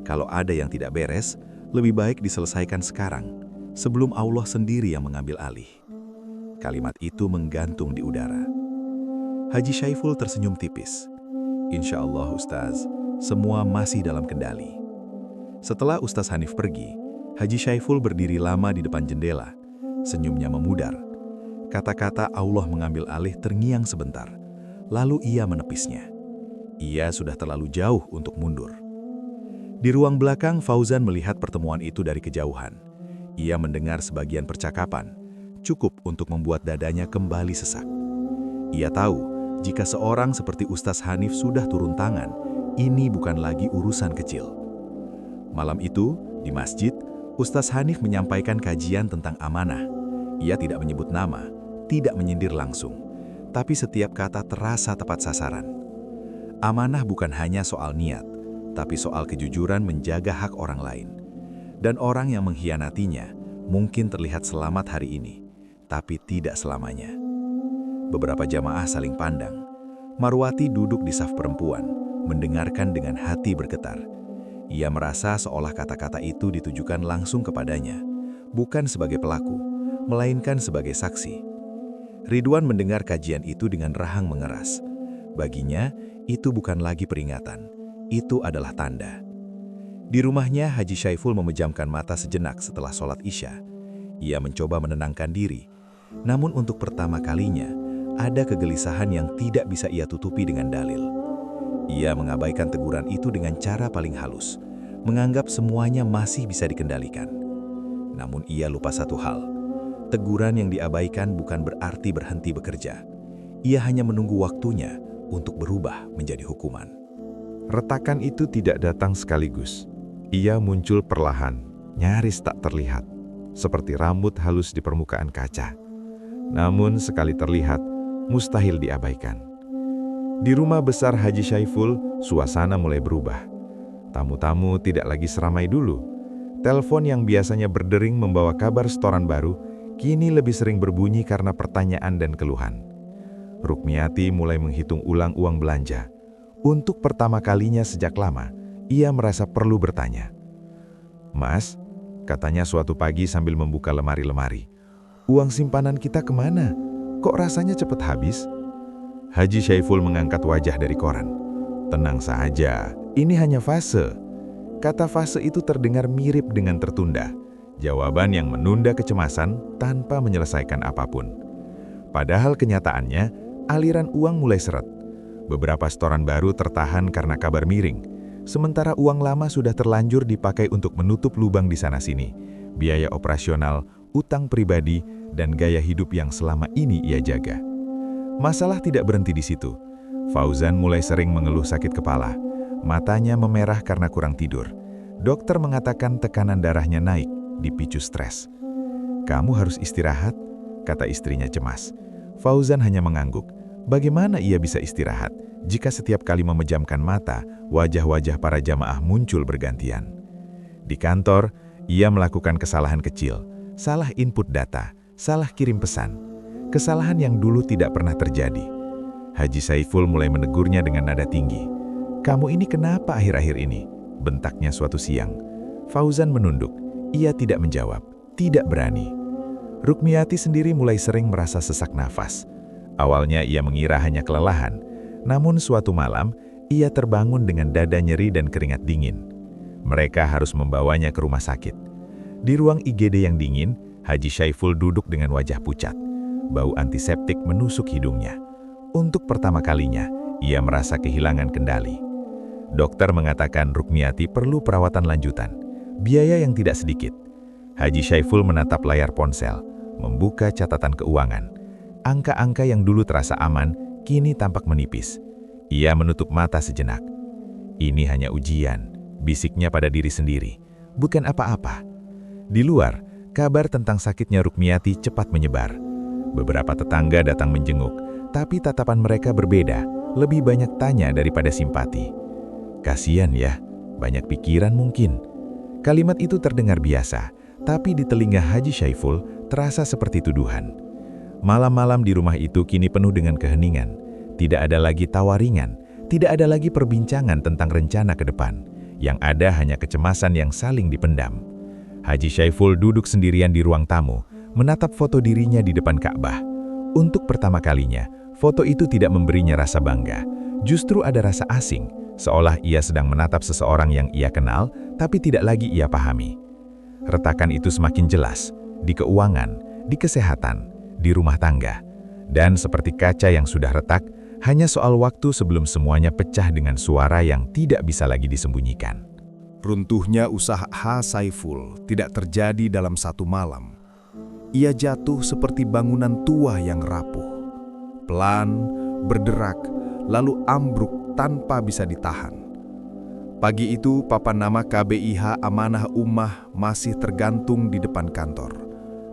"Kalau ada yang tidak beres, lebih baik diselesaikan sekarang, sebelum Allah sendiri yang mengambil alih." Kalimat itu menggantung di udara. Haji Syaiful tersenyum tipis. "Insya Allah Ustaz, semua masih dalam kendali." Setelah Ustaz Hanif pergi, Haji Syaiful berdiri lama di depan jendela. Senyumnya memudar. Kata-kata Allah mengambil alih terngiang sebentar, lalu ia menepisnya. Ia sudah terlalu jauh untuk mundur. Di ruang belakang, Fauzan melihat pertemuan itu dari kejauhan. Ia mendengar sebagian percakapan, cukup untuk membuat dadanya kembali sesak. Ia tahu, jika seorang seperti Ustaz Hanif sudah turun tangan, ini bukan lagi urusan kecil. Malam itu, di masjid, Ustaz Hanif menyampaikan kajian tentang amanah. Ia tidak menyebut nama, tidak menyindir langsung, tapi setiap kata terasa tepat sasaran. Amanah bukan hanya soal niat, tapi soal kejujuran menjaga hak orang lain. Dan orang yang mengkhianatinya mungkin terlihat selamat hari ini, tapi tidak selamanya. Beberapa jamaah saling pandang. Marwati duduk di saf perempuan, mendengarkan dengan hati bergetar. Ia merasa seolah kata-kata itu ditujukan langsung kepadanya, bukan sebagai pelaku, melainkan sebagai saksi. Ridwan mendengar kajian itu dengan rahang mengeras. Baginya, itu bukan lagi peringatan, itu adalah tanda. Di rumahnya, Haji Syaiful memejamkan mata sejenak setelah sholat Isya. Ia mencoba menenangkan diri, namun untuk pertama kalinya, ada kegelisahan yang tidak bisa ia tutupi dengan dalil. Ia mengabaikan teguran itu dengan cara paling halus, menganggap semuanya masih bisa dikendalikan. Namun ia lupa satu hal, teguran yang diabaikan bukan berarti berhenti bekerja. Ia hanya menunggu waktunya untuk berubah menjadi hukuman. Retakan itu tidak datang sekaligus. Ia muncul perlahan, nyaris tak terlihat, seperti rambut halus di permukaan kaca. Namun sekali terlihat, mustahil diabaikan. Di rumah besar Haji Syaiful, suasana mulai berubah. Tamu-tamu tidak lagi seramai dulu. Telepon yang biasanya berdering membawa kabar setoran baru, kini lebih sering berbunyi karena pertanyaan dan keluhan. Rukmiati mulai menghitung ulang uang belanja. Untuk pertama kalinya sejak lama, ia merasa perlu bertanya. "Mas," katanya suatu pagi sambil membuka lemari-lemari, "uang simpanan kita kemana? Kok rasanya cepat habis?" Haji Syaiful mengangkat wajah dari koran. "Tenang saja, ini hanya fase." Kata fase itu terdengar mirip dengan tertunda. Jawaban yang menunda kecemasan tanpa menyelesaikan apapun. Padahal kenyataannya, aliran uang mulai seret. Beberapa setoran baru tertahan karena kabar miring, sementara uang lama sudah terlanjur dipakai untuk menutup lubang di sana-sini, biaya operasional, utang pribadi, dan gaya hidup yang selama ini ia jaga. Masalah tidak berhenti di situ. Fauzan mulai sering mengeluh sakit kepala. Matanya memerah karena kurang tidur. Dokter mengatakan tekanan darahnya naik, dipicu stres. "Kamu harus istirahat," kata istrinya cemas. Fauzan hanya mengangguk. Bagaimana ia bisa istirahat jika setiap kali memejamkan mata, wajah-wajah para jamaah muncul bergantian? Di kantor, ia melakukan kesalahan kecil, salah input data, salah kirim pesan. Kesalahan yang dulu tidak pernah terjadi. Haji Saiful mulai menegurnya dengan nada tinggi. "Kamu ini kenapa akhir-akhir ini?" bentaknya suatu siang. Fauzan menunduk. Ia tidak menjawab, tidak berani. Rukmiyati sendiri mulai sering merasa sesak nafas. Awalnya ia mengira hanya kelelahan, namun suatu malam ia terbangun dengan dada nyeri dan keringat dingin. Mereka harus membawanya ke rumah sakit. Di ruang IGD yang dingin, Haji Saiful duduk dengan wajah pucat. Bau antiseptik menusuk hidungnya. Untuk pertama kalinya, ia merasa kehilangan kendali. Dokter mengatakan Rukmiyati perlu perawatan lanjutan, biaya yang tidak sedikit. Haji Saiful menatap layar ponsel, membuka catatan keuangan. Angka-angka yang dulu terasa aman, kini tampak menipis. Ia menutup mata sejenak. "Ini hanya ujian," bisiknya pada diri sendiri. "Bukan apa-apa." Di luar, kabar tentang sakitnya Rukmiyati cepat menyebar. Beberapa tetangga datang menjenguk, tapi tatapan mereka berbeda, lebih banyak tanya daripada simpati. "Kasian ya, banyak pikiran mungkin." Kalimat itu terdengar biasa, tapi di telinga Haji Saiful terasa seperti tuduhan. Malam-malam di rumah itu kini penuh dengan keheningan. Tidak ada lagi tawa ringan, tidak ada lagi perbincangan tentang rencana ke depan. Yang ada hanya kecemasan yang saling dipendam. Haji Saiful duduk sendirian di ruang tamu, menatap foto dirinya di depan Ka'bah. Untuk pertama kalinya, foto itu tidak memberinya rasa bangga. Justru ada rasa asing, seolah ia sedang menatap seseorang yang ia kenal, tapi tidak lagi ia pahami. Retakan itu semakin jelas, di keuangan, di kesehatan, di rumah tangga. Dan seperti kaca yang sudah retak, hanya soal waktu sebelum semuanya pecah dengan suara yang tidak bisa lagi disembunyikan. Runtuhnya usaha H. Saiful tidak terjadi dalam satu malam. Ia jatuh seperti bangunan tua yang rapuh. Pelan, berderak, lalu ambruk tanpa bisa ditahan. Pagi itu, papan nama KBIH Amanah Ummah masih tergantung di depan kantor.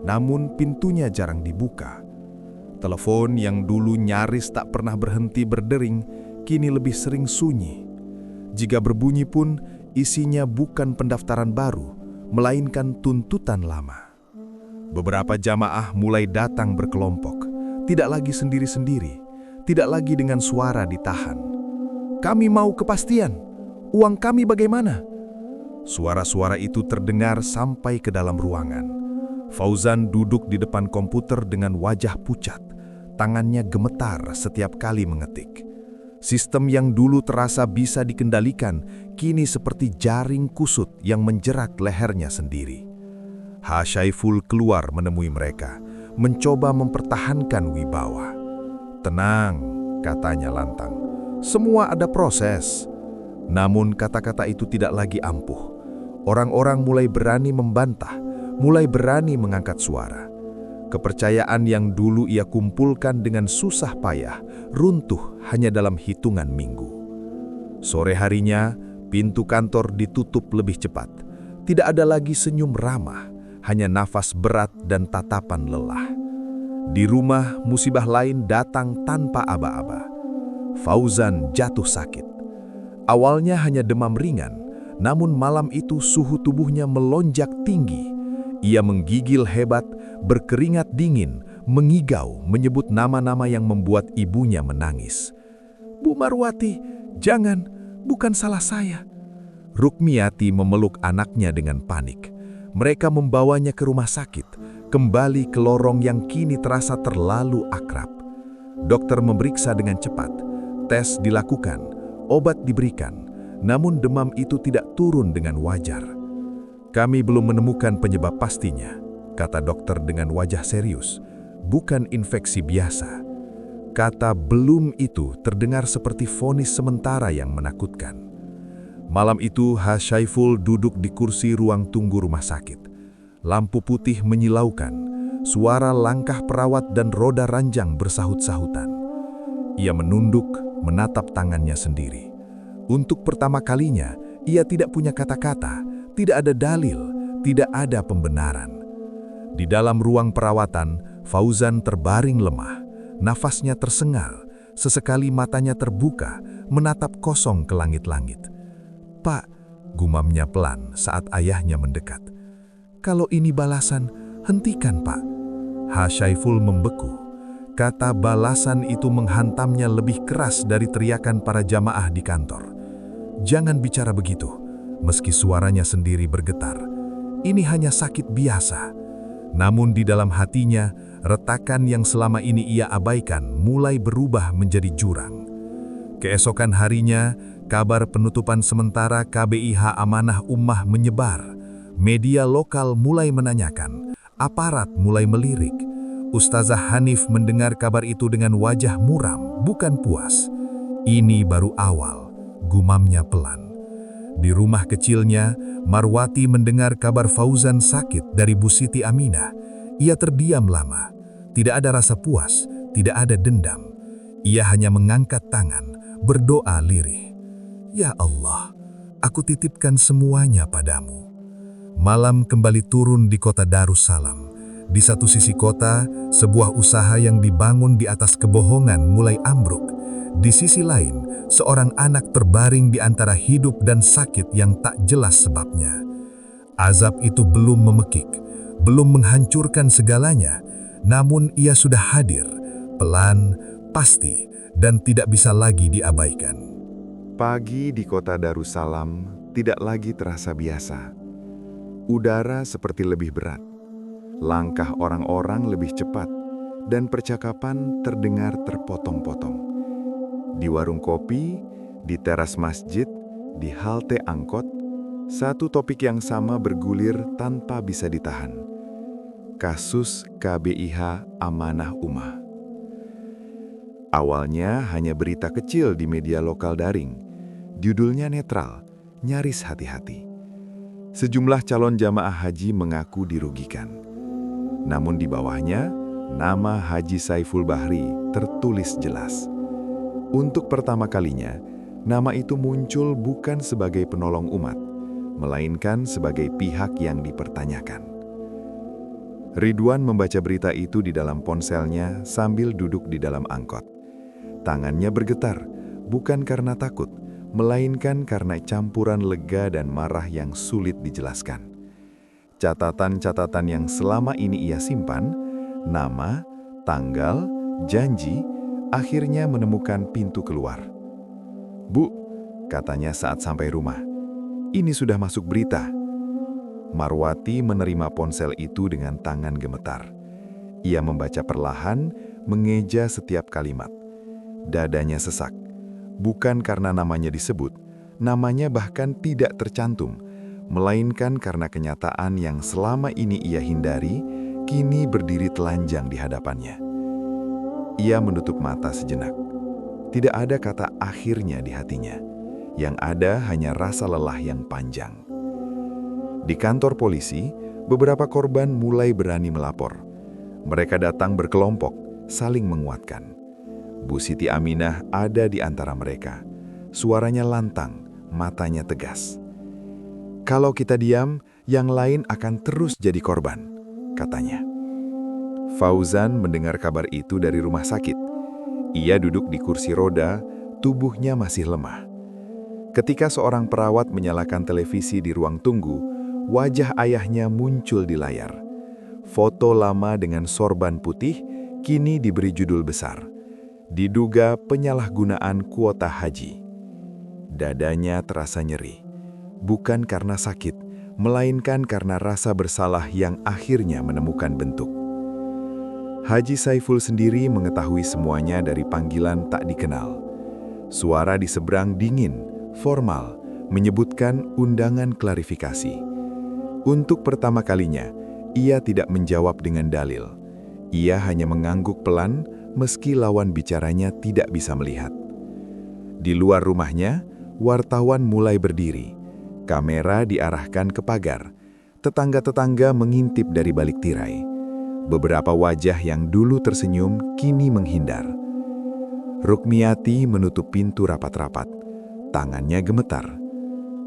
Namun pintunya jarang dibuka. Telepon yang dulu nyaris tak pernah berhenti berdering, kini lebih sering sunyi. Jika berbunyi pun, isinya bukan pendaftaran baru, melainkan tuntutan lama. Beberapa jamaah mulai datang berkelompok, tidak lagi sendiri-sendiri, tidak lagi dengan suara ditahan. "Kami mau kepastian, uang kami bagaimana?" Suara-suara itu terdengar sampai ke dalam ruangan. Fauzan duduk di depan komputer dengan wajah pucat, tangannya gemetar setiap kali mengetik. Sistem yang dulu terasa bisa dikendalikan, kini seperti jaring kusut yang menjerat lehernya sendiri. H. Saiful keluar menemui mereka, mencoba mempertahankan wibawa. "Tenang," katanya lantang, "semua ada proses." Namun kata-kata itu tidak lagi ampuh. Orang-orang mulai berani membantah, mulai berani mengangkat suara. Kepercayaan yang dulu ia kumpulkan dengan susah payah, runtuh hanya dalam hitungan minggu. Sore harinya, pintu kantor ditutup lebih cepat. Tidak ada lagi senyum ramah, hanya nafas berat dan tatapan lelah. Di rumah, musibah lain datang tanpa aba-aba. Fauzan jatuh sakit. Awalnya hanya demam ringan, namun malam itu suhu tubuhnya melonjak tinggi. Ia menggigil hebat, berkeringat dingin, mengigau, menyebut nama-nama yang membuat ibunya menangis. "Bu Marwati, jangan, bukan salah saya." Rukmiyati memeluk anaknya dengan panik. Mereka membawanya ke rumah sakit, kembali ke lorong yang kini terasa terlalu akrab. Dokter memeriksa dengan cepat, tes dilakukan, obat diberikan, namun demam itu tidak turun dengan wajar. "Kami belum menemukan penyebab pastinya," kata dokter dengan wajah serius. "Bukan infeksi biasa." Kata "belum" itu terdengar seperti vonis sementara yang menakutkan. Malam itu, H. Saiful duduk di kursi ruang tunggu rumah sakit. Lampu putih menyilaukan, suara langkah perawat dan roda ranjang bersahut-sahutan. Ia menunduk, menatap tangannya sendiri. Untuk pertama kalinya, ia tidak punya kata-kata, tidak ada dalil, tidak ada pembenaran. Di dalam ruang perawatan, Fauzan terbaring lemah, nafasnya tersengal, sesekali matanya terbuka, menatap kosong ke langit-langit. "Pak," gumamnya pelan saat ayahnya mendekat. "Kalau ini balasan, hentikan, Pak." Syaiful membeku. Kata balasan itu menghantamnya lebih keras dari teriakan para jamaah di kantor. "Jangan bicara begitu," meski suaranya sendiri bergetar. "Ini hanya sakit biasa." Namun di dalam hatinya, retakan yang selama ini ia abaikan mulai berubah menjadi jurang. Keesokan harinya, kabar penutupan sementara KBIH Amanah Ummah menyebar. Media lokal mulai menanyakan, aparat mulai melirik. Ustazah Hanif mendengar kabar itu dengan wajah muram, bukan puas. "Ini baru awal," gumamnya pelan. Di rumah kecilnya, Marwati mendengar kabar Fauzan sakit dari Bu Siti Aminah. Ia terdiam lama. Tidak ada rasa puas, tidak ada dendam. Ia hanya mengangkat tangan, berdoa lirih. "Ya Allah, aku titipkan semuanya padamu." Malam kembali turun di kota Darussalam. Di satu sisi kota, sebuah usaha yang dibangun di atas kebohongan mulai ambruk. Di sisi lain, seorang anak terbaring di antara hidup dan sakit yang tak jelas sebabnya. Azab itu belum memekik, belum menghancurkan segalanya, namun ia sudah hadir, pelan, pasti, dan tidak bisa lagi diabaikan. Pagi di kota Darussalam tidak lagi terasa biasa. Udara seperti lebih berat. Langkah orang-orang lebih cepat, dan percakapan terdengar terpotong-potong. Di warung kopi, di teras masjid, di halte angkot, satu topik yang sama bergulir tanpa bisa ditahan. Kasus KBIH Amanah Ummah. Awalnya hanya berita kecil di media lokal daring. Judulnya netral, nyaris hati-hati. Sejumlah calon jamaah haji mengaku dirugikan. Namun di bawahnya, nama Haji Saiful Bahri tertulis jelas. Untuk pertama kalinya, nama itu muncul bukan sebagai penolong umat, melainkan sebagai pihak yang dipertanyakan. Ridwan membaca berita itu di dalam ponselnya sambil duduk di dalam angkot. Tangannya bergetar, bukan karena takut, melainkan karena campuran lega dan marah yang sulit dijelaskan. Catatan-catatan yang selama ini ia simpan, nama, tanggal, janji, akhirnya menemukan pintu keluar. "Bu," katanya saat sampai rumah, "ini sudah masuk berita." Marwati menerima ponsel itu dengan tangan gemetar. Ia membaca perlahan, mengeja setiap kalimat. Dadanya sesak. Bukan karena namanya disebut, namanya bahkan tidak tercantum, melainkan karena kenyataan yang selama ini ia hindari, kini berdiri telanjang di hadapannya. Ia menutup mata sejenak. Tidak ada kata akhirnya di hatinya. Yang ada hanya rasa lelah yang panjang. Di kantor polisi, beberapa korban mulai berani melapor. Mereka datang berkelompok, saling menguatkan. Bu Siti Aminah ada di antara mereka. Suaranya lantang, matanya tegas. "Kalau kita diam, yang lain akan terus jadi korban," katanya. Fauzan mendengar kabar itu dari rumah sakit. Ia duduk di kursi roda, tubuhnya masih lemah. Ketika seorang perawat menyalakan televisi di ruang tunggu, wajah ayahnya muncul di layar. Foto lama dengan sorban putih kini diberi judul besar. Diduga penyalahgunaan kuota haji. Dadanya terasa nyeri. Bukan karena sakit, melainkan karena rasa bersalah yang akhirnya menemukan bentuk. Haji Saiful sendiri mengetahui semuanya dari panggilan tak dikenal. Suara di seberang dingin, formal, menyebutkan undangan klarifikasi. Untuk pertama kalinya, ia tidak menjawab dengan dalil. Ia hanya mengangguk pelan, meski lawan bicaranya tidak bisa melihat. Di luar rumahnya, wartawan mulai berdiri. Kamera diarahkan ke pagar. Tetangga-tetangga mengintip dari balik tirai. Beberapa wajah yang dulu tersenyum kini menghindar. Rukmiati menutup pintu rapat-rapat. Tangannya gemetar.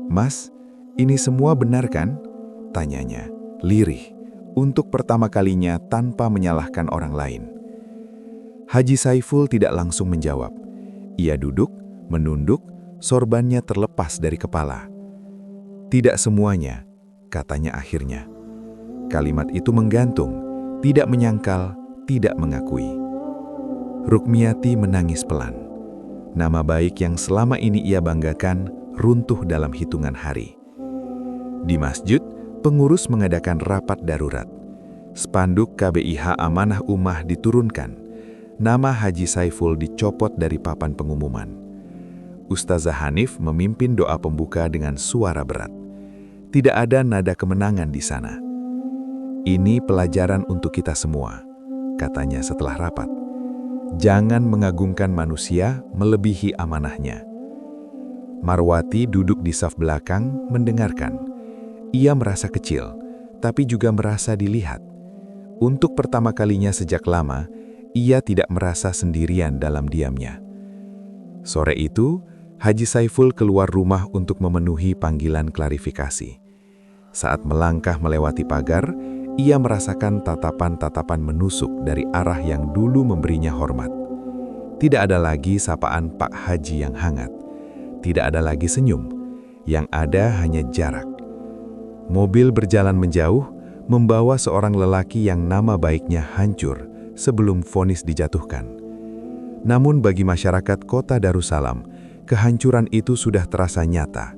"Mas, ini semua benar kan?" tanyanya, lirih, untuk pertama kalinya tanpa menyalahkan orang lain. Haji Saiful tidak langsung menjawab. Ia duduk, menunduk, sorbannya terlepas dari kepala. "Tidak semuanya," katanya akhirnya. Kalimat itu menggantung, tidak menyangkal, tidak mengakui. Rukmiati menangis pelan. Nama baik yang selama ini ia banggakan runtuh dalam hitungan hari. Di masjid, pengurus mengadakan rapat darurat. Spanduk KBIH Amanah Ummah diturunkan. Nama Haji Saiful dicopot dari papan pengumuman. Ustazah Hanif memimpin doa pembuka dengan suara berat. Tidak ada nada kemenangan di sana. "Ini pelajaran untuk kita semua," katanya setelah rapat. "Jangan mengagungkan manusia melebihi amanahnya." Marwati duduk di saf belakang mendengarkan. Ia merasa kecil, tapi juga merasa dilihat. Untuk pertama kalinya sejak lama, ia tidak merasa sendirian dalam diamnya. Sore itu, Haji Saiful keluar rumah untuk memenuhi panggilan klarifikasi. Saat melangkah melewati pagar, ia merasakan tatapan-tatapan menusuk dari arah yang dulu memberinya hormat. Tidak ada lagi sapaan Pak Haji yang hangat. Tidak ada lagi senyum. Yang ada hanya jarak. Mobil berjalan menjauh, membawa seorang lelaki yang nama baiknya hancur sebelum vonis dijatuhkan. Namun bagi masyarakat kota Darussalam, kehancuran itu sudah terasa nyata.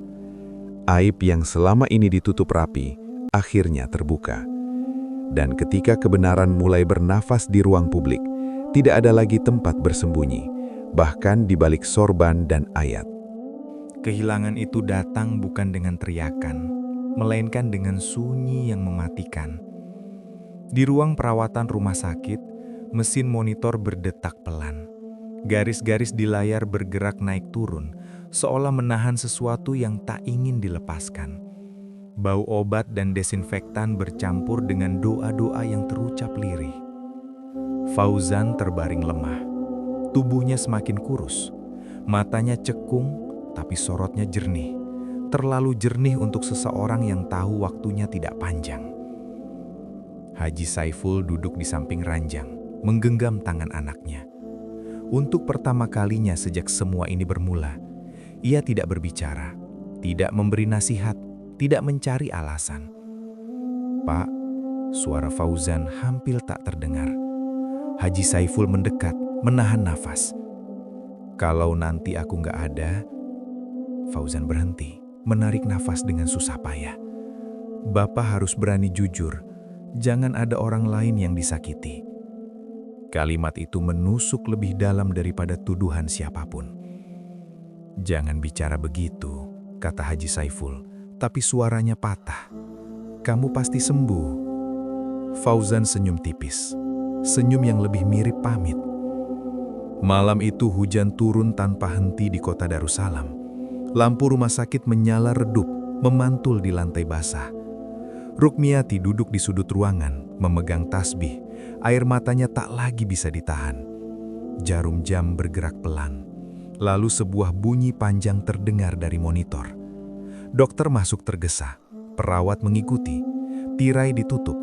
Aib yang selama ini ditutup rapi, akhirnya terbuka. Dan ketika kebenaran mulai bernafas di ruang publik, tidak ada lagi tempat bersembunyi, bahkan di balik sorban dan ayat. Kehilangan itu datang bukan dengan teriakan, melainkan dengan sunyi yang mematikan. Di ruang perawatan rumah sakit, mesin monitor berdetak pelan. Garis-garis di layar bergerak naik turun, seolah menahan sesuatu yang tak ingin dilepaskan. Bau obat dan desinfektan bercampur dengan doa-doa yang terucap lirih. Fauzan terbaring lemah. Tubuhnya semakin kurus. Matanya cekung, tapi sorotnya jernih. Terlalu jernih untuk seseorang yang tahu waktunya tidak panjang. Haji Saiful duduk di samping ranjang, menggenggam tangan anaknya. Untuk pertama kalinya sejak semua ini bermula, ia tidak berbicara, tidak memberi nasihat, tidak mencari alasan. "Pak," suara Fauzan hampir tak terdengar. Haji Saiful mendekat, menahan nafas. "Kalau nanti aku nggak ada..." Fauzan berhenti, menarik nafas dengan susah payah. "Bapak harus berani jujur, jangan ada orang lain yang disakiti." Kalimat itu menusuk lebih dalam daripada tuduhan siapapun. "Jangan bicara begitu," kata Haji Saiful, tapi suaranya patah. "Kamu pasti sembuh." Fauzan senyum tipis, senyum yang lebih mirip pamit. Malam itu hujan turun tanpa henti di kota Darussalam. Lampu rumah sakit menyala redup, memantul di lantai basah. Rukmiati duduk di sudut ruangan, memegang tasbih. Air matanya tak lagi bisa ditahan. Jarum jam bergerak pelan. Lalu sebuah bunyi panjang terdengar dari monitor. Dokter masuk tergesa. Perawat mengikuti. Tirai ditutup.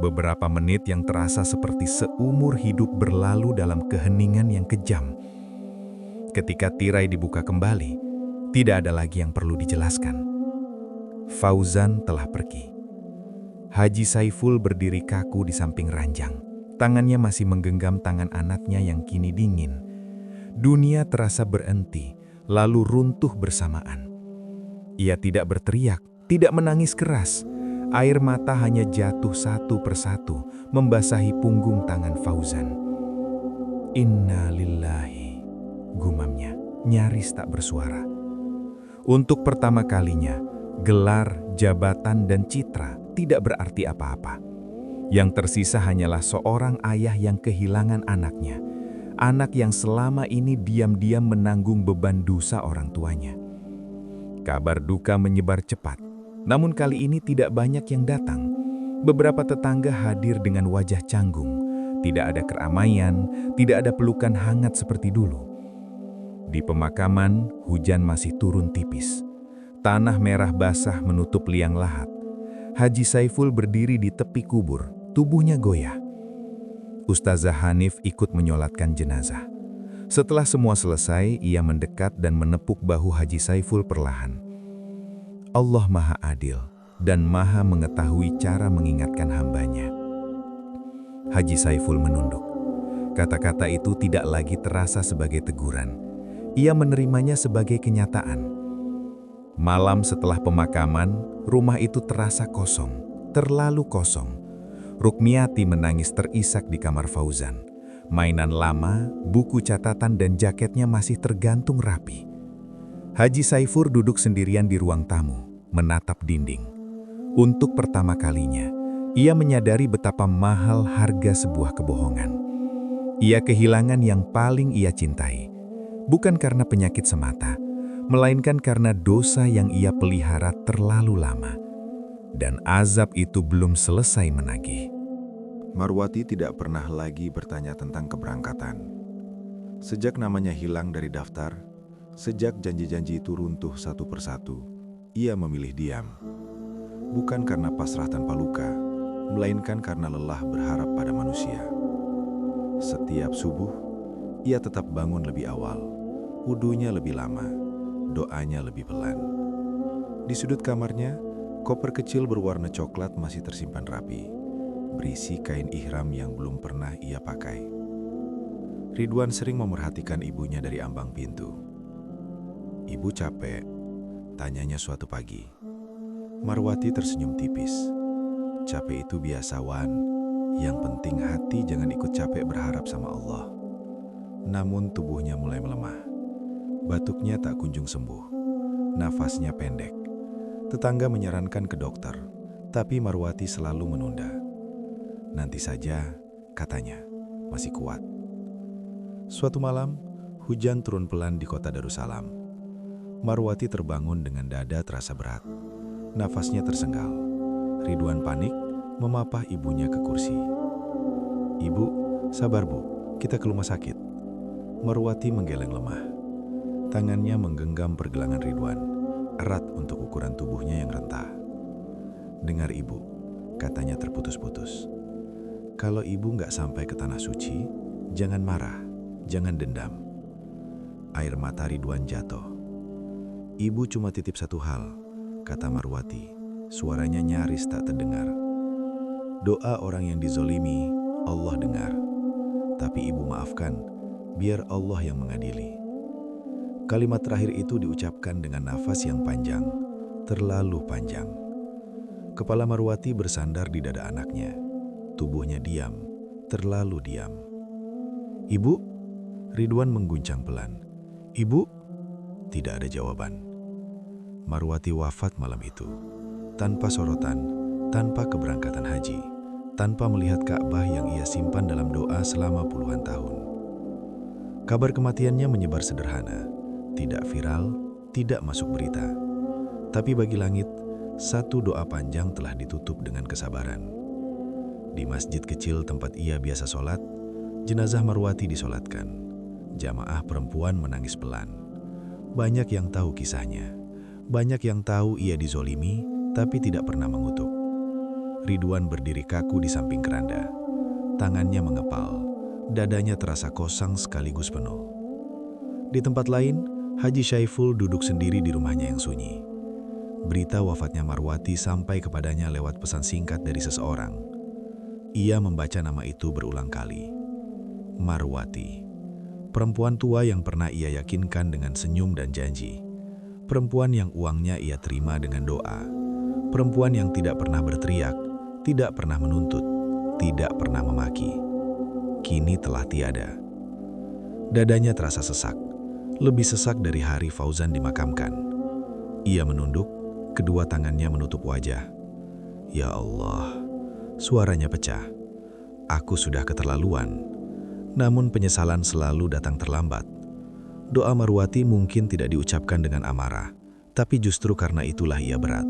Beberapa menit yang terasa seperti seumur hidup berlalu dalam keheningan yang kejam. Ketika tirai dibuka kembali, tidak ada lagi yang perlu dijelaskan. Fauzan telah pergi. Haji Saiful berdiri kaku di samping ranjang. Tangannya masih menggenggam tangan anaknya yang kini dingin. Dunia terasa berhenti, lalu runtuh bersamaan. Ia tidak berteriak, tidak menangis keras. Air mata hanya jatuh satu persatu, membasahi punggung tangan Fauzan. "Inna lillahi," gumamnya, nyaris tak bersuara. Untuk pertama kalinya, gelar, jabatan, dan citra tidak berarti apa-apa. Yang tersisa hanyalah seorang ayah yang kehilangan anaknya. Anak yang selama ini diam-diam menanggung beban dosa orang tuanya. Kabar duka menyebar cepat. Namun kali ini tidak banyak yang datang. Beberapa tetangga hadir dengan wajah canggung. Tidak ada keramaian, tidak ada pelukan hangat seperti dulu. Di pemakaman, hujan masih turun tipis. Tanah merah basah menutup liang lahat. Haji Saiful berdiri di tepi kubur, tubuhnya goyah. Ustazah Hanif ikut menyolatkan jenazah. Setelah semua selesai, ia mendekat dan menepuk bahu Haji Saiful perlahan. Allah Maha Adil dan Maha mengetahui cara mengingatkan hambanya. Haji Saiful menunduk. Kata-kata itu tidak lagi terasa sebagai teguran. Ia menerimanya sebagai kenyataan. Malam setelah pemakaman, rumah itu terasa kosong, terlalu kosong. Rukmiati menangis terisak di kamar Fauzan. Mainan lama, buku catatan dan jaketnya masih tergantung rapi. Haji Saiful duduk sendirian di ruang tamu, menatap dinding. Untuk pertama kalinya, ia menyadari betapa mahal harga sebuah kebohongan. Ia kehilangan yang paling ia cintai. Bukan karena penyakit semata, melainkan karena dosa yang ia pelihara terlalu lama. Dan azab itu belum selesai menagih. Marwati tidak pernah lagi bertanya tentang keberangkatan. Sejak namanya hilang dari daftar, sejak janji-janji itu runtuh satu persatu, ia memilih diam. Bukan karena pasrah tanpa luka, melainkan karena lelah berharap pada manusia. Setiap subuh, ia tetap bangun lebih awal, wudunya lebih lama, doanya lebih pelan. Di sudut kamarnya, koper kecil berwarna coklat masih tersimpan rapi, berisi kain ihram yang belum pernah ia pakai. Ridwan sering memerhatikan ibunya dari ambang pintu. "Ibu capek?" tanyanya suatu pagi. Marwati tersenyum tipis. "Capek itu biasa, Wan. Yang penting hati jangan ikut capek berharap sama Allah." Namun tubuhnya mulai melemah. Batuknya tak kunjung sembuh. Nafasnya pendek. Tetangga menyarankan ke dokter, tapi Marwati selalu menunda. "Nanti saja," katanya, "masih kuat." Suatu malam, hujan turun pelan di kota Darussalam. Marwati terbangun dengan dada terasa berat. Nafasnya tersenggal. Ridwan panik, memapah ibunya ke kursi. "Ibu, sabar Bu, kita ke rumah sakit." Marwati menggeleng lemah. Tangannya menggenggam pergelangan Ridwan, erat untuk ukuran tubuhnya yang rentah. "Dengar Ibu," katanya terputus-putus. "Kalau Ibu nggak sampai ke Tanah Suci, jangan marah, jangan dendam." Air mata Ridwan jatuh. "Ibu cuma titip satu hal," kata Marwati. Suaranya nyaris tak terdengar. "Doa orang yang dizolimi, Allah dengar. Tapi Ibu maafkan, biar Allah yang mengadili." Kalimat terakhir itu diucapkan dengan nafas yang panjang, terlalu panjang. Kepala Marwati bersandar di dada anaknya. Tubuhnya diam, terlalu diam. "Ibu?" Ridwan mengguncang pelan. "Ibu?" Tidak ada jawaban. Marwati wafat malam itu. Tanpa sorotan, tanpa keberangkatan haji, tanpa melihat Ka'bah yang ia simpan dalam doa selama puluhan tahun. Kabar kematiannya menyebar sederhana, tidak viral, tidak masuk berita. Tapi bagi langit, satu doa panjang telah ditutup dengan kesabaran. Di masjid kecil tempat ia biasa sholat, jenazah Marwati disolatkan. Jamaah perempuan menangis pelan. Banyak yang tahu kisahnya. Banyak yang tahu ia dizolimi, tapi tidak pernah mengutuk. Ridwan berdiri kaku di samping keranda. Tangannya mengepal, dadanya terasa kosong sekaligus penuh. Di tempat lain, Haji Saiful duduk sendiri di rumahnya yang sunyi. Berita wafatnya Marwati sampai kepadanya lewat pesan singkat dari seseorang. Ia membaca nama itu berulang kali. Marwati, perempuan tua yang pernah ia yakinkan dengan senyum dan janji. Perempuan yang uangnya ia terima dengan doa. Perempuan yang tidak pernah berteriak, tidak pernah menuntut, tidak pernah memaki. Kini telah tiada. Dadanya terasa sesak, lebih sesak dari hari Fauzan dimakamkan. Ia menunduk, kedua tangannya menutup wajah. "Ya Allah," suaranya pecah. "Aku sudah keterlaluan." Namun penyesalan selalu datang terlambat. Doa Marwati mungkin tidak diucapkan dengan amarah, tapi justru karena itulah ia berat.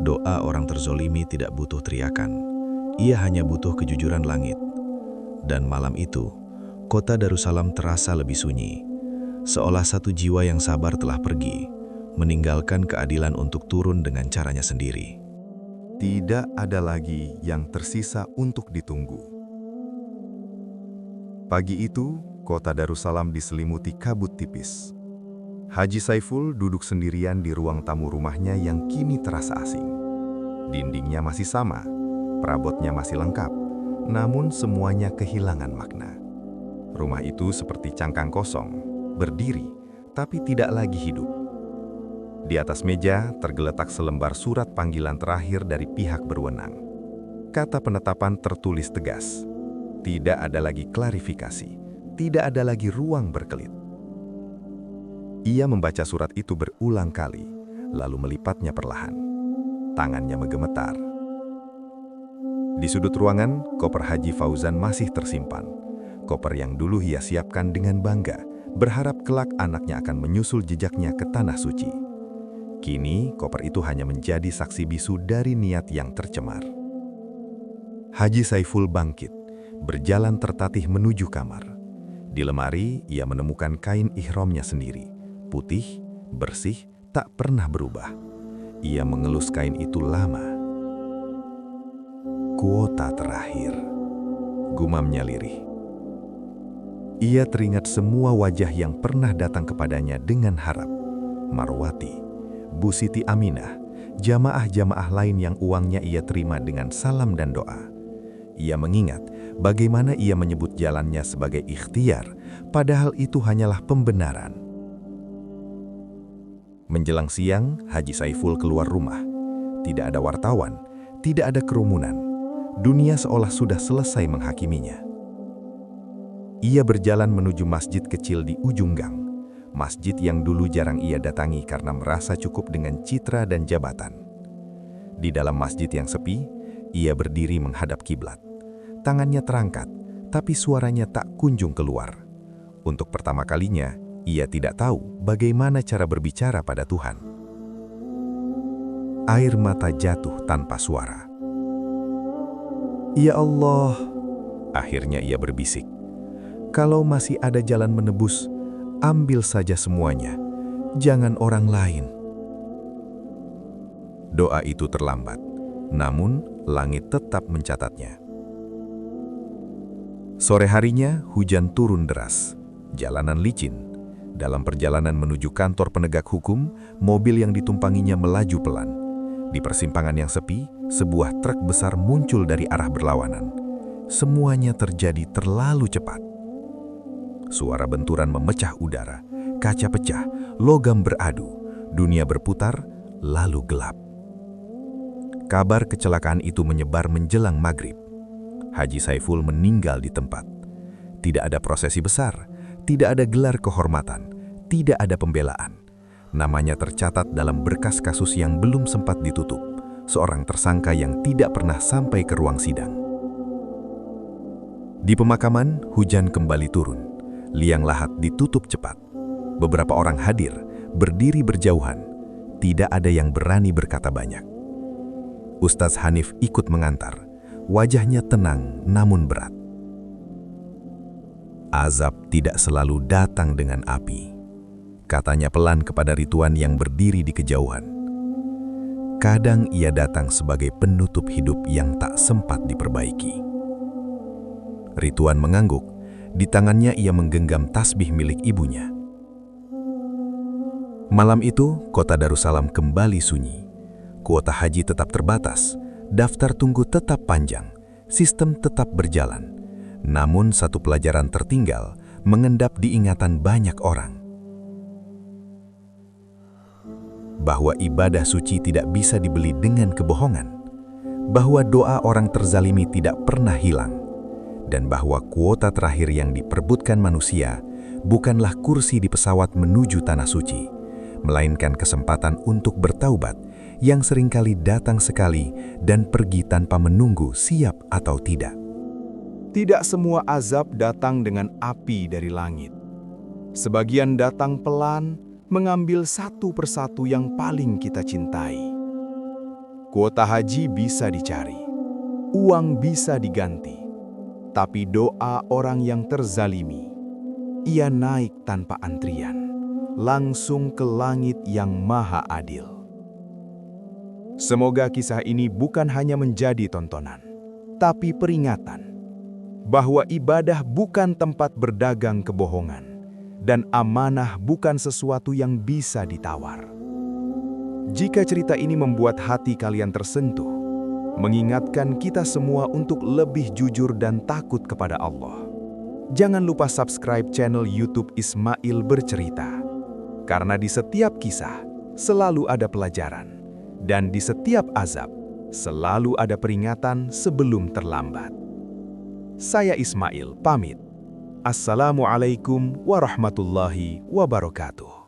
Doa orang terzolimi tidak butuh teriakan. Ia hanya butuh kejujuran langit. Dan malam itu, kota Darussalam terasa lebih sunyi. seolah satu jiwa yang sabar telah pergi, meninggalkan keadilan untuk turun dengan caranya sendiri. Tidak ada lagi yang tersisa untuk ditunggu. Pagi itu, kota Darussalam diselimuti kabut tipis. Haji Saiful duduk sendirian di ruang tamu rumahnya yang kini terasa asing. Dindingnya masih sama, perabotnya masih lengkap, namun semuanya kehilangan makna. Rumah itu seperti cangkang kosong, berdiri, tapi tidak lagi hidup. Di atas meja tergeletak selembar surat panggilan terakhir dari pihak berwenang. Kata penetapan tertulis tegas. Tidak ada lagi klarifikasi, tidak ada lagi ruang berkelit. Ia membaca surat itu berulang kali, lalu melipatnya perlahan. Tangannya menggemetar. Di sudut ruangan, koper Haji Fauzan masih tersimpan. Koper yang dulu ia siapkan dengan bangga, berharap kelak anaknya akan menyusul jejaknya ke Tanah Suci. Kini, koper itu hanya menjadi saksi bisu dari niat yang tercemar. Haji Saiful bangkit, berjalan tertatih menuju kamar. Di lemari, ia menemukan kain ihramnya sendiri, putih, bersih, tak pernah berubah. Ia mengelus kain itu lama. Kuota terakhir, gumamnya lirih. Ia teringat semua wajah yang pernah datang kepadanya dengan harap. Marwati, Bu Siti Aminah, jamaah-jamaah lain yang uangnya ia terima dengan salam dan doa. Ia mengingat bagaimana ia menyebut jalannya sebagai ikhtiar, padahal itu hanyalah pembenaran. Menjelang siang, Haji Saiful keluar rumah. Tidak ada wartawan, tidak ada kerumunan. Dunia seolah sudah selesai menghakiminya. Ia berjalan menuju masjid kecil di ujung gang. Masjid yang dulu jarang ia datangi karena merasa cukup dengan citra dan jabatan. Di dalam masjid yang sepi, ia berdiri menghadap kiblat. Tangannya terangkat, tapi suaranya tak kunjung keluar. Untuk pertama kalinya, ia tidak tahu bagaimana cara berbicara pada Tuhan. Air mata jatuh tanpa suara. "Ya Allah," akhirnya ia berbisik. "Kalau masih ada jalan menebus, ambil saja semuanya, jangan orang lain." Doa itu terlambat, namun langit tetap mencatatnya. Sore harinya, hujan turun deras, jalanan licin. Dalam perjalanan menuju kantor penegak hukum, mobil yang ditumpanginya melaju pelan. Di persimpangan yang sepi, sebuah truk besar muncul dari arah berlawanan. Semuanya terjadi terlalu cepat. Suara benturan memecah udara, kaca pecah, logam beradu, dunia berputar, lalu gelap. Kabar kecelakaan itu menyebar menjelang maghrib. Haji Saiful meninggal di tempat. Tidak ada prosesi besar, tidak ada gelar kehormatan, tidak ada pembelaan. Namanya tercatat dalam berkas kasus yang belum sempat ditutup, seorang tersangka yang tidak pernah sampai ke ruang sidang. Di pemakaman, hujan kembali turun. Liang lahat ditutup cepat. Beberapa orang hadir, berdiri berjauhan. Tidak ada yang berani berkata banyak. Ustaz Hanif ikut mengantar. Wajahnya tenang namun berat. "Azab tidak selalu datang dengan api," katanya pelan kepada Ridwan yang berdiri di kejauhan. "Kadang ia datang sebagai penutup hidup yang tak sempat diperbaiki." Ridwan mengangguk. Di tangannya ia menggenggam tasbih milik ibunya. Malam itu, kota Darussalam kembali sunyi. Kuota haji tetap terbatas, daftar tunggu tetap panjang, sistem tetap berjalan. Namun satu pelajaran tertinggal, mengendap di ingatan banyak orang. Bahwa ibadah suci tidak bisa dibeli dengan kebohongan. Bahwa doa orang terzalimi tidak pernah hilang. Dan bahwa kuota terakhir yang diperebutkan manusia bukanlah kursi di pesawat menuju Tanah Suci, melainkan kesempatan untuk bertaubat yang seringkali datang sekali dan pergi tanpa menunggu siap atau tidak. Tidak semua azab datang dengan api dari langit. Sebagian datang pelan, mengambil satu persatu yang paling kita cintai. Kuota haji bisa dicari, uang bisa diganti. Tapi doa orang yang terzalimi, ia naik tanpa antrian. langsung ke langit yang maha adil. Semoga kisah ini bukan hanya menjadi tontonan, tapi peringatan bahwa ibadah bukan tempat berdagang kebohongan dan amanah bukan sesuatu yang bisa ditawar. Jika cerita ini membuat hati kalian tersentuh, mengingatkan kita semua untuk lebih jujur dan takut kepada Allah, jangan lupa subscribe channel YouTube Ismail Bercerita. Karena di setiap kisah selalu ada pelajaran, dan di setiap azab selalu ada peringatan sebelum terlambat. Saya Ismail pamit. Assalamualaikum warahmatullahi wabarakatuh.